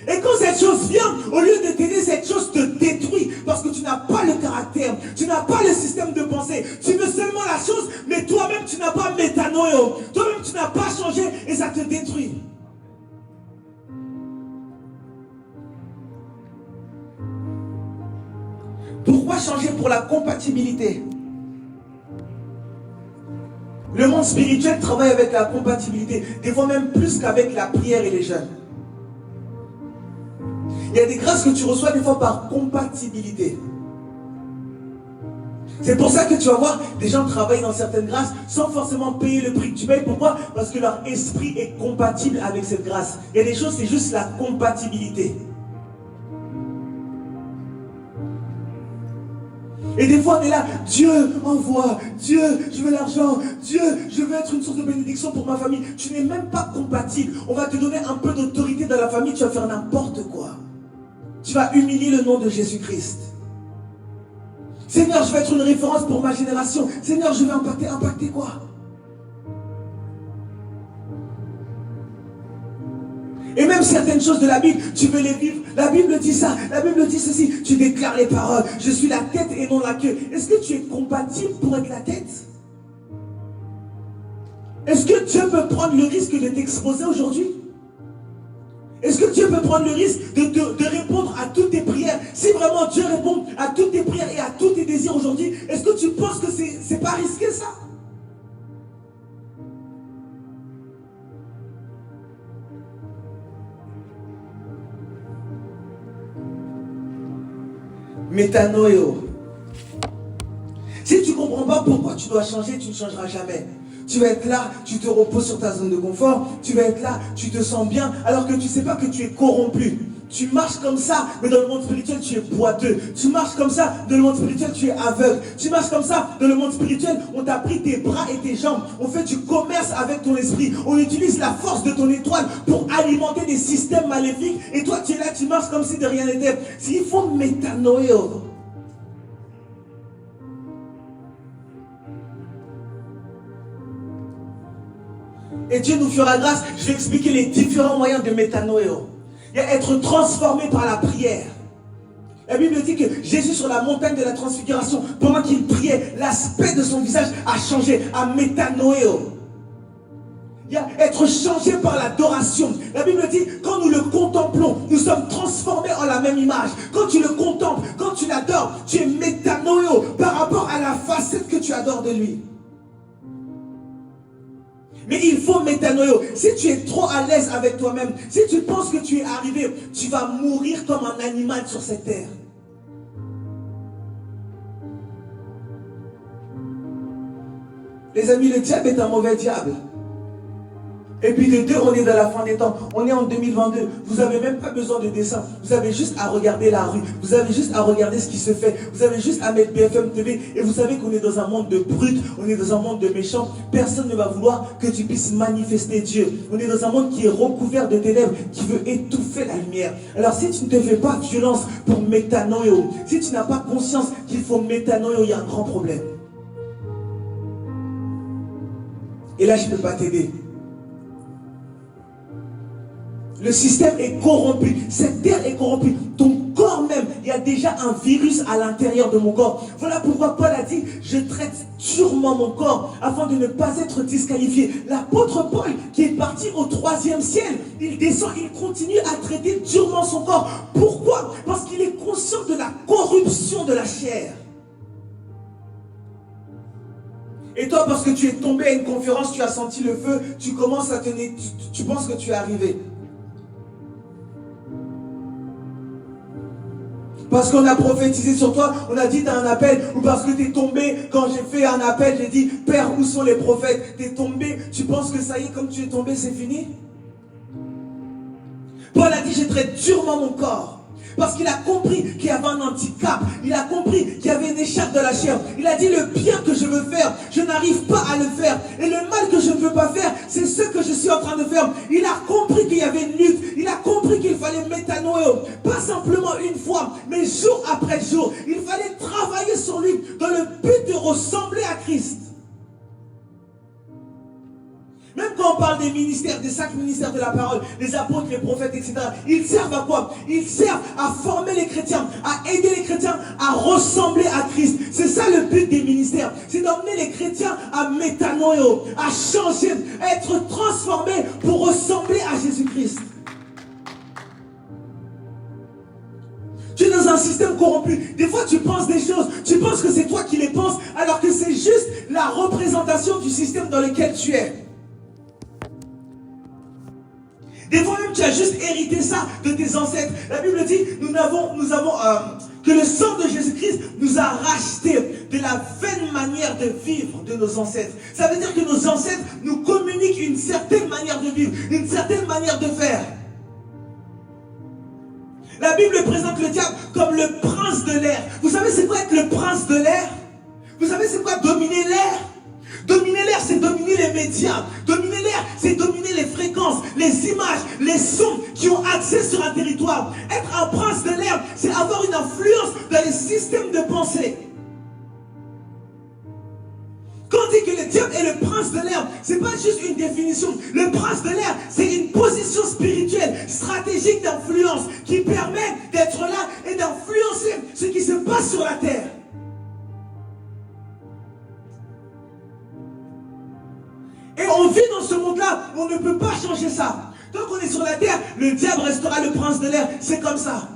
Et quand cette chose vient, au lieu de t'aider, cette chose te détruit. Parce que tu n'as pas le caractère, tu n'as pas le système de pensée. Tu veux seulement la chose, mais toi-même tu n'as pas métanoïa. Toi-même tu n'as pas changé et ça te détruit. Pourquoi changer pour la compatibilité? Le monde spirituel travaille avec la compatibilité, des fois même plus qu'avec la prière et les jeûnes. Il y a des grâces que tu reçois des fois par compatibilité. C'est pour ça que tu vas voir des gens travailler dans certaines grâces sans forcément payer le prix que tu payes. Pourquoi? Parce que leur esprit est compatible avec cette grâce. Il y a des choses, c'est juste la compatibilité. Et des fois on est là, Dieu envoie, Dieu je veux l'argent, Dieu je veux être une source de bénédiction pour ma famille. Tu n'es même pas compatible. On va te donner un peu d'autorité dans la famille, tu vas faire n'importe quoi. Tu vas humilier le nom de Jésus-Christ. Seigneur, je vais être une référence pour ma génération. Seigneur, je vais impacter quoi? Et même certaines choses de la Bible, tu veux les vivre. La Bible dit ça, la Bible dit ceci. Tu déclares les paroles. Je suis la tête et non la queue. Est-ce que tu es compatible pour être la tête? Est-ce que Dieu peut prendre le risque de t'exposer aujourd'hui? Est-ce que Dieu peut prendre le risque de répondre à toutes tes prières? Si vraiment Dieu répond à toutes tes prières et à tous tes désirs aujourd'hui, est-ce que tu penses que c'est pas risqué ça? Métanoïo. Si tu ne comprends pas pourquoi tu dois changer, tu ne changeras jamais. Tu vas être là, tu te reposes sur ta zone de confort. Tu vas être là, tu te sens bien, alors que tu ne sais pas que tu es corrompu. Tu marches comme ça, mais dans le monde spirituel, tu es boiteux. Tu marches comme ça, dans le monde spirituel, tu es aveugle. Tu marches comme ça, dans le monde spirituel, on t'a pris tes bras et tes jambes. On fait du commerce avec ton esprit. On utilise la force de ton étoile pour alimenter des systèmes maléfiques. Et toi, tu es là, tu marches comme si de rien n'était. Il faut métanoïo. Et Dieu nous fera grâce. Je vais expliquer les différents moyens de métanoïo. Il y a être transformé par la prière. La Bible dit que Jésus sur la montagne de la transfiguration, pendant qu'il priait, l'aspect de son visage a changé, a métanoïo. Il y a être changé par l'adoration. La Bible dit, quand nous le contemplons, nous sommes transformés en la même image. Quand tu le contemples, quand tu l'adores, tu es métanoïo par rapport à la facette que tu adores de lui. Mais il faut métanoïo. Si tu es trop à l'aise avec toi-même, si tu penses que tu es arrivé, tu vas mourir comme un animal sur cette terre. Les amis, le diable est un mauvais diable. Et puis de deux, on est dans la fin des temps. On est en 2022. Vous n'avez même pas besoin de dessin. Vous avez juste à regarder la rue. Vous avez juste à regarder ce qui se fait. Vous avez juste à mettre BFM TV. Et vous savez qu'on est dans un monde de brutes. On est dans un monde de méchants. Personne ne va vouloir que tu puisses manifester Dieu. On est dans un monde qui est recouvert de ténèbres, qui veut étouffer la lumière. Alors si tu ne te fais pas violence pour métanoïo, si tu n'as pas conscience qu'il faut métanoïo, il y a un grand problème. Et là, je ne peux pas t'aider. Le système est corrompu. Cette terre est corrompue. Ton corps même, il y a déjà un virus à l'intérieur de mon corps. Voilà pourquoi Paul a dit, je traite durement mon corps afin de ne pas être disqualifié. L'apôtre Paul, qui est parti au 3e ciel, il descend, il continue à traiter durement son corps. Pourquoi? Parce qu'il est conscient de la corruption de la chair. Et toi, parce que tu es tombé à une conférence, tu as senti le feu, tu commences à tenir, tu penses que tu es arrivé. Parce qu'on a prophétisé sur toi, on a dit t'as un appel, ou parce que t'es tombé, quand j'ai fait un appel, j'ai dit, Père, où sont les prophètes? T'es tombé, tu penses que ça y est, comme tu es tombé, c'est fini? Paul a dit, je traite durement mon corps. Parce qu'il a compris qu'il y avait un handicap. Il a compris qu'il y avait une écharpe de la chair. Il a dit, le bien que je veux faire, je n'arrive pas à le faire. Et le mal que je ne veux pas faire, c'est ce que je suis en train de faire. Il a compris qu'il y avait une lutte. Il a compris qu'il fallait métanoïo. Pas simplement une fois, mais jour après jour. Il fallait travailler sur lui dans le but de ressembler à Christ. Même quand on parle des ministères, des 5 ministères de la parole, les apôtres, les prophètes, etc., ils servent à quoi? Ils servent à former les chrétiens, à aider les chrétiens à ressembler à Christ. C'est ça le but des ministères. C'est d'emmener les chrétiens à métanoïo, à changer, à être transformés pour ressembler à Jésus-Christ. Tu es dans un système corrompu. Des fois, tu penses des choses, tu penses que c'est toi qui les penses, alors que c'est juste la représentation du système dans lequel tu es. Des fois même, tu as juste hérité ça de tes ancêtres. La Bible dit, que le sang de Jésus-Christ nous a rachetés de la vaine manière de vivre de nos ancêtres. Ça veut dire que nos ancêtres nous communiquent une certaine manière de vivre, une certaine manière de faire. La Bible présente le diable comme le prince de l'air. Vous savez c'est quoi être le prince de l'air? Vous savez c'est quoi dominer l'air? Dominer l'air, c'est dominer les médias. Dominer l'air, c'est dominer les fréquences, les images, les sons qui ont accès sur un territoire. Être un prince de l'air, c'est avoir une influence dans les systèmes de pensée. Quand on dit que le diable est le prince de l'air, ce n'est pas juste une définition. Le prince de l'air, c'est une position spirituelle, stratégique d'influence qui permet d'être là et d'influencer ce qui se passe sur la terre. Et on vit dans ce monde-là, on ne peut pas changer ça. Tant qu'on est sur la terre, le diable restera le prince de l'air. C'est comme ça.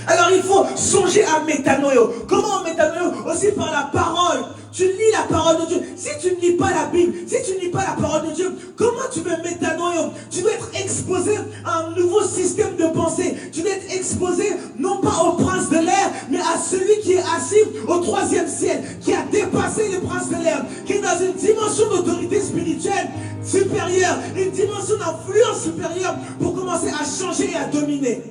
Alors il faut songer à métanoïo. Comment métanoïo? Aussi par la parole. Tu lis la parole de Dieu. Si tu ne lis pas la Bible, si tu ne lis pas la parole de Dieu, comment tu veux métanoïo? Tu dois être exposé à un nouveau système de pensée. Tu dois être exposé non pas au prince de l'air, mais à celui qui est assis au troisième ciel, qui a dépassé le prince de l'air, qui est dans une dimension d'autorité spirituelle supérieure, une dimension d'influence supérieure pour commencer à changer et à dominer.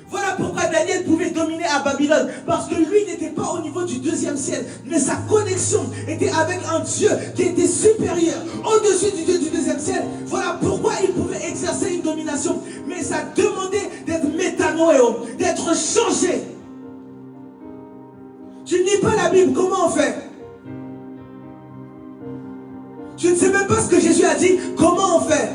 Voilà pourquoi Daniel pouvait dominer à Babylone. Parce que lui n'était pas au niveau du deuxième ciel. Mais sa connexion était avec un Dieu qui était supérieur, au-dessus du Dieu du deuxième ciel. Voilà pourquoi il pouvait exercer une domination. Mais ça demandait d'être métanoïo, d'être changé. Tu ne lis pas la Bible, comment on fait? Tu ne sais même pas ce que Jésus a dit, comment on fait?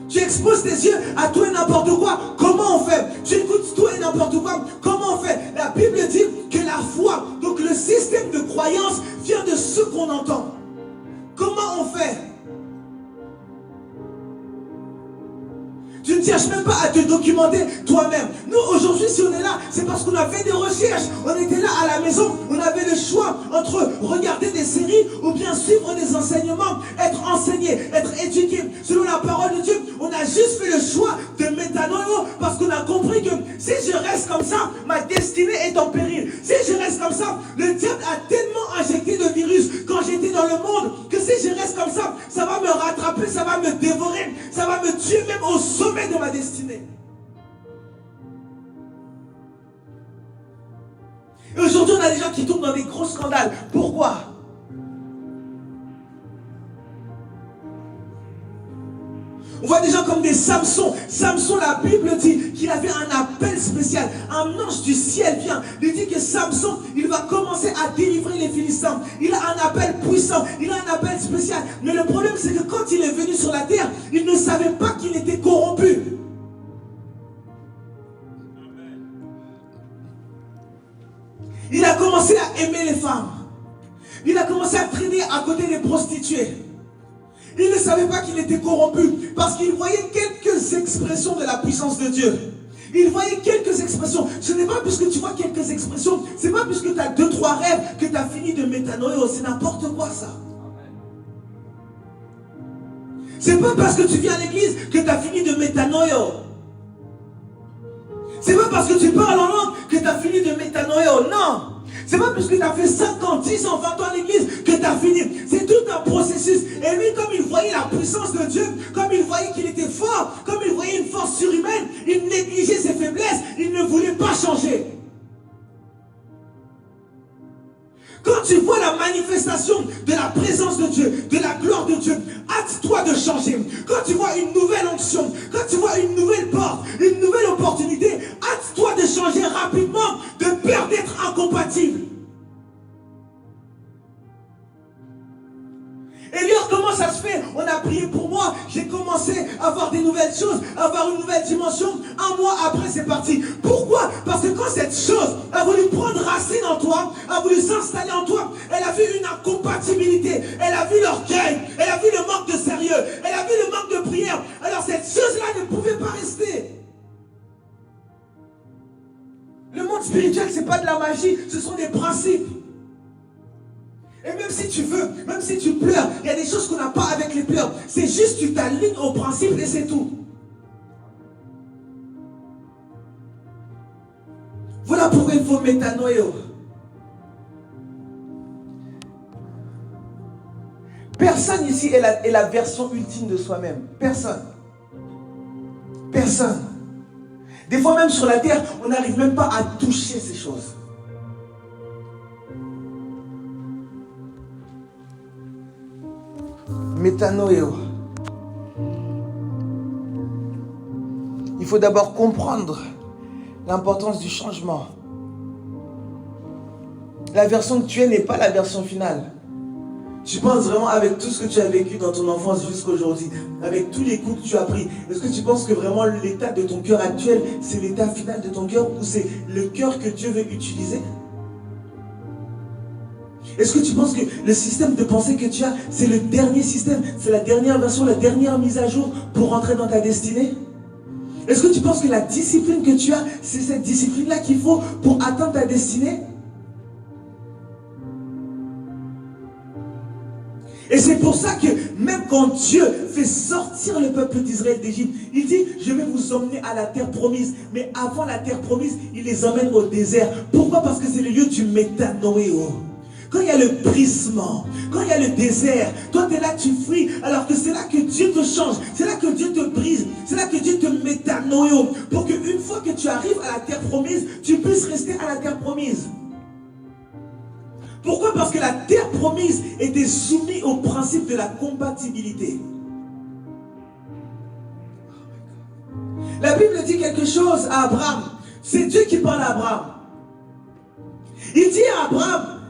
Tu exposes tes yeux à tout et n'importe quoi. Comment on fait? Tu écoutes tout et n'importe quoi. Comment on fait? La Bible dit que la foi, donc le système de croyance, vient de ce qu'on entend. Comment on fait? Tu ne cherches même pas à te documenter toi-même. Nous, aujourd'hui, si on est là, c'est parce qu'on a fait des recherches. On était là à la maison. On avait le choix entre regarder des séries ou bien suivre des enseignements, être enseigné, être éduqué. Selon la parole de Dieu, on a juste fait le choix de métanoïo parce qu'on a compris que si je reste comme ça, ma destinée est en péril. Si je reste comme ça, le diable a tellement injecté de virus quand j'étais dans le monde que si je reste comme ça va me rattraper, ça va me dévorer, ça va me tuer même au sommet de ma destinée. Et aujourd'hui, on a des gens qui tombent dans des gros scandales. Pourquoi? On voit des gens comme des Samson. Samson, la Bible dit qu'il avait un appel spécial. Un ange du ciel vient. Il dit que Samson, il va commencer à délivrer les Philistins. Il a un appel puissant. Il a un appel spécial. Mais le problème, c'est que quand il est venu sur la terre, il ne savait pas qu'il était corrompu. Il a commencé à aimer les femmes. Il a commencé à traîner à côté des prostituées. Il ne savait pas qu'il était corrompu parce qu'il voyait quelques expressions de la puissance de Dieu. Il voyait quelques expressions. Ce n'est pas puisque tu vois quelques expressions, c'est pas puisque tu as 2-3 rêves que tu as fini de métanoïo. C'est n'importe quoi ça. C'est pas parce que tu viens à l'église que tu as fini de métanoïo. C'est pas parce que tu parles en langue que tu as fini de métanoïo. Non. C'est pas parce que tu as fait 5 ans, 10 ans, 20 ans à l'église que tu as fini. C'est tout un processus. Et lui, comme il voyait la puissance de Dieu, comme il voyait qu'il était fort, comme il voyait une force surhumaine, il négligeait ses faiblesses, il ne voulait pas changer. Quand tu vois la manifestation de la présence de Dieu, de la gloire de Dieu, hâte-toi de changer. Quand tu vois une nouvelle onction, quand tu vois une nouvelle porte, une nouvelle opportunité, hâte-toi de changer rapidement, de peur d'être incompatible. Et lui, comment ça se fait? On a prié pour moi, j'ai commencé à voir des nouvelles choses, à avoir une nouvelle dimension. Un mois après, c'est parti. Pourquoi? Parce que quand cette chose a voulu prendre racine en toi, a voulu s'installer en toi. Elle a vu une incompatibilité. Elle a vu l'orgueil. Elle a vu le manque de sérieux. Elle a vu le manque de prière. Alors cette chose-là ne pouvait pas rester. Le monde spirituel, ce n'est pas de la magie, ce sont des principes. Et même si tu veux, même si tu pleures, il y a des choses qu'on n'a pas avec les pleurs. C'est juste tu t'alignes aux principes et c'est tout. Voilà pourquoi il faut métanoïo. Personne ici est la version ultime de soi-même. Personne. Personne. Des fois même sur la terre, on n'arrive même pas à toucher ces choses. Métanoïo. Il faut d'abord comprendre l'importance du changement. La version que tu es n'est pas la version finale. Tu penses vraiment avec tout ce que tu as vécu dans ton enfance jusqu'à aujourd'hui, avec tous les coups que tu as pris, est-ce que tu penses que vraiment l'état de ton cœur actuel, c'est l'état final de ton cœur ou c'est le cœur que Dieu veut utiliser? Est-ce que tu penses que le système de pensée que tu as, c'est le dernier système, c'est la dernière version, la dernière mise à jour pour rentrer dans ta destinée? Est-ce que tu penses que la discipline que tu as, c'est cette discipline-là qu'il faut pour atteindre ta destinée? Et c'est pour ça que même quand Dieu fait sortir le peuple d'Israël d'Égypte, il dit, je vais vous emmener à la terre promise. Mais avant la terre promise, il les emmène au désert. Pourquoi? Parce que c'est le lieu du métanoïo. Quand il y a le brisement, quand il y a le désert, toi tu es là, tu fuis, alors que c'est là que Dieu te change, c'est là que Dieu te brise, c'est là que Dieu te métanoïo, pour qu'une fois que tu arrives à la terre promise, tu puisses rester à la terre promise. Pourquoi? Parce que la terre promise était soumise au principe de la compatibilité. La Bible dit quelque chose à Abraham. C'est Dieu qui parle à Abraham. Il dit à Abraham,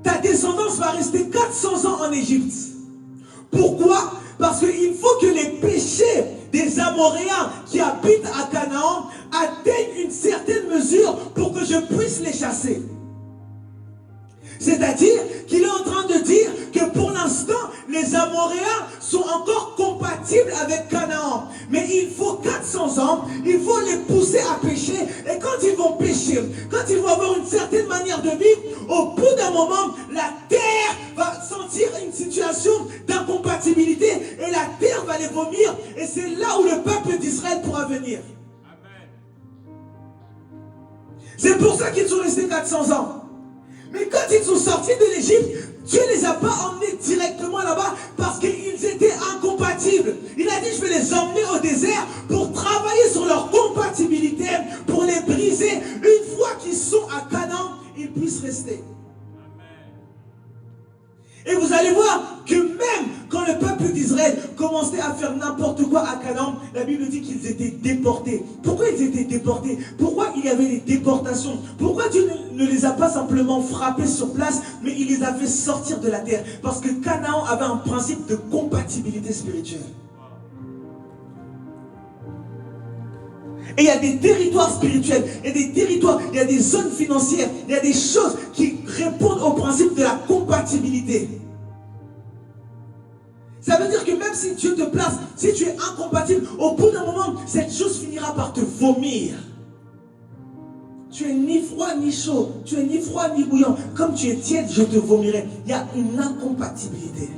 ta descendance va rester 400 ans en Égypte. Pourquoi? Parce qu'il faut que les péchés des Amoréens qui habitent à Canaan atteignent une certaine mesure pour que je puisse les chasser. C'est-à-dire qu'il est en train de dire que pour l'instant, les Amoréens sont encore compatibles avec Canaan. Mais il faut 400 ans, il faut les pousser à pécher. Et quand ils vont pécher, quand ils vont avoir une certaine manière de vivre, au bout d'un moment, la terre va sentir une situation d'incompatibilité et la terre va les vomir. Et c'est là où le peuple d'Israël pourra venir. C'est pour ça qu'ils sont restés 400 ans. Mais quand ils sont sortis de l'Égypte, Dieu ne les a pas emmenés directement là-bas parce qu'ils étaient incompatibles. Il a dit, je vais les emmener au désert pour travailler sur leur compatibilité, pour les briser. Une fois qu'ils sont à Canaan, ils puissent rester. Et vous allez voir que même quand le peuple d'Israël commençait à faire n'importe quoi à Canaan, la Bible dit qu'ils étaient déportés. Pourquoi ils étaient déportés? Pourquoi il y avait des déportations? Pourquoi Dieu ne les a pas simplement frappés sur place, mais il les a fait sortir de la terre? Parce que Canaan avait un principe de compatibilité spirituelle. Et il y a des territoires spirituels, il y a des territoires, il y a des zones financières, il y a des choses qui répondent au principe de la compatibilité. Ça veut dire que même si Dieu te place, si tu es incompatible, au bout d'un moment, cette chose finira par te vomir. Tu es ni froid ni chaud, tu es ni froid ni bouillant. Comme tu es tiède, je te vomirai. Il y a une incompatibilité.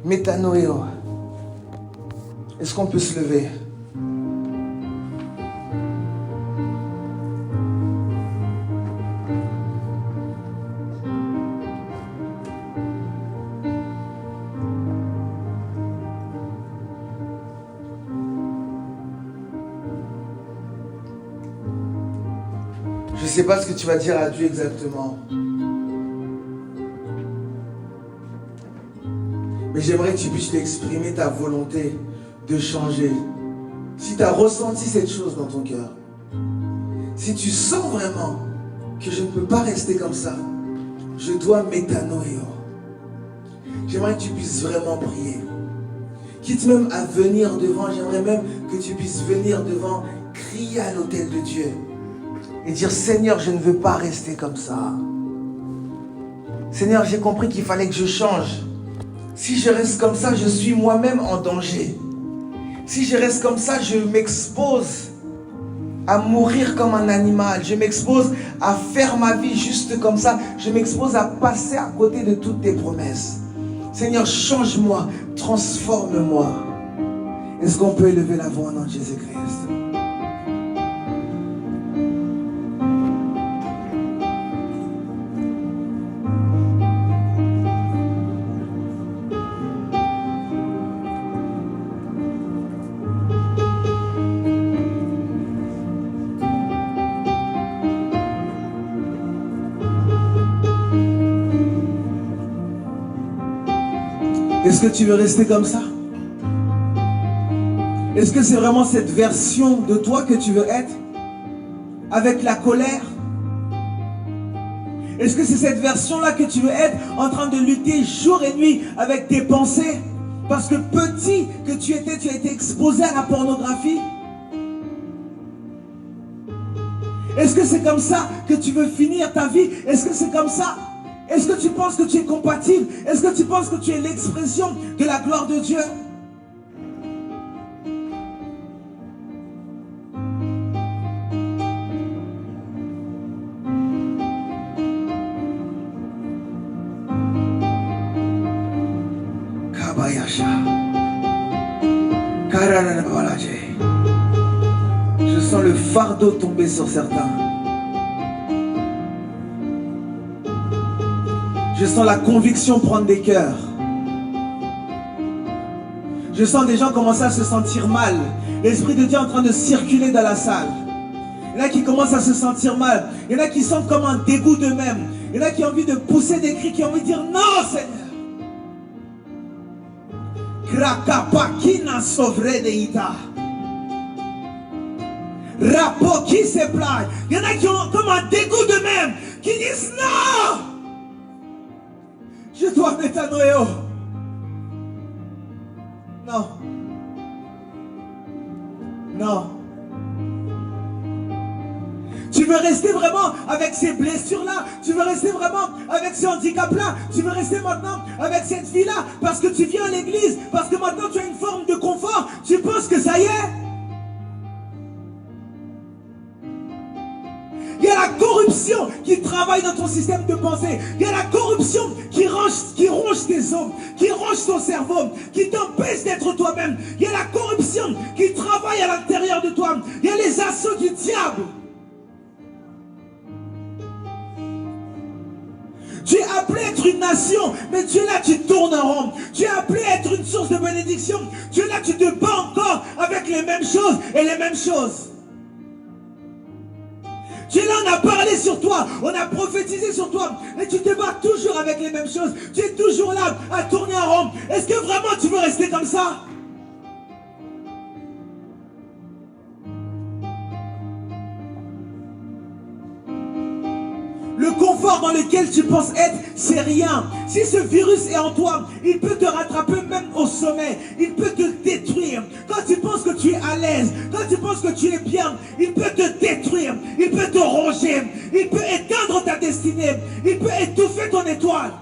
Métanoïo. Est-ce qu'on peut se lever? Je ne sais pas ce que tu vas dire à Dieu exactement. Mais j'aimerais que tu puisses lui exprimer ta volonté de changer. Si tu as ressenti cette chose dans ton cœur, si tu sens vraiment que je ne peux pas rester comme ça, je dois métanoïo. J'aimerais que tu puisses vraiment prier. Quitte même à venir devant, j'aimerais même que tu puisses venir devant, crier à l'autel de Dieu. et dire Seigneur, je ne veux pas rester comme ça. Seigneur, j'ai compris qu'il fallait que je change. Si je reste comme ça, je suis moi-même en danger. Si je reste comme ça, je m'expose à mourir comme un animal. Je m'expose à faire ma vie juste comme ça. Je m'expose à passer à côté de toutes tes promesses. Seigneur, change-moi, transforme-moi. Est-ce qu'on peut élever la voix au nom de Jésus-Christ? Est-ce que tu veux rester comme ça? Est-ce que c'est vraiment cette version de toi que tu veux être? Avec la colère? Est-ce que c'est cette version-là que tu veux être en train de lutter jour et nuit avec tes pensées? Parce que petit que tu as été exposé à la pornographie? Est-ce que c'est comme ça que tu veux finir ta vie? Est-ce que c'est comme ça? Est-ce que tu penses que tu es compatible? Est-ce que tu penses que tu es l'expression de la gloire de Dieu? Je sens le fardeau tomber sur certains. Je sens la conviction prendre des cœurs. Je sens des gens commencer à se sentir mal. L'Esprit de Dieu est en train de circuler dans la salle. Il y en a qui commencent à se sentir mal. Il y en a qui sentent comme un dégoût d'eux-mêmes. Il y en a qui ont envie de pousser des cris, qui ont envie de dire non, Seigneur. Krakapakina sovre de ita. Rapoki se plaît. Il y en a qui ont comme un dégoût d'eux-mêmes, qui disent non. Je dois métanoïo. Non. Non. Tu veux rester vraiment avec ces blessures-là? Tu veux rester vraiment avec ce handicap-là? Tu veux rester maintenant avec cette vie-là? Parce que tu viens à l'église? Parce que maintenant tu as une forme de confort? Tu penses que ça y est? Il y a la corruption qui travaille dans ton système de pensée. Il y a la corruption qui ronge tes os, qui ronge ton cerveau, qui t'empêche d'être toi-même. Il y a la corruption qui travaille à l'intérieur de toi. Il y a les assauts du diable. Tu es appelé à être une nation, mais tu es là, tu tournes en rond. Tu es appelé à être une source de bénédiction. Tu es là, tu te bats encore avec les mêmes choses et les mêmes choses. Tu es là, on a parlé sur toi, on a prophétisé sur toi, mais tu te bats toujours avec les mêmes choses. Tu es toujours là, à tourner en rond. Est-ce que vraiment tu veux rester comme ça? Le confort dans lequel tu penses être, c'est rien. Si ce virus est en toi, il peut te rattraper même au sommet. Il peut te détruire. Quand tu penses que tu es à l'aise, quand tu penses que tu es bien, il peut te détruire. Il peut te ronger. Il peut éteindre ta destinée. Il peut étouffer ton étoile.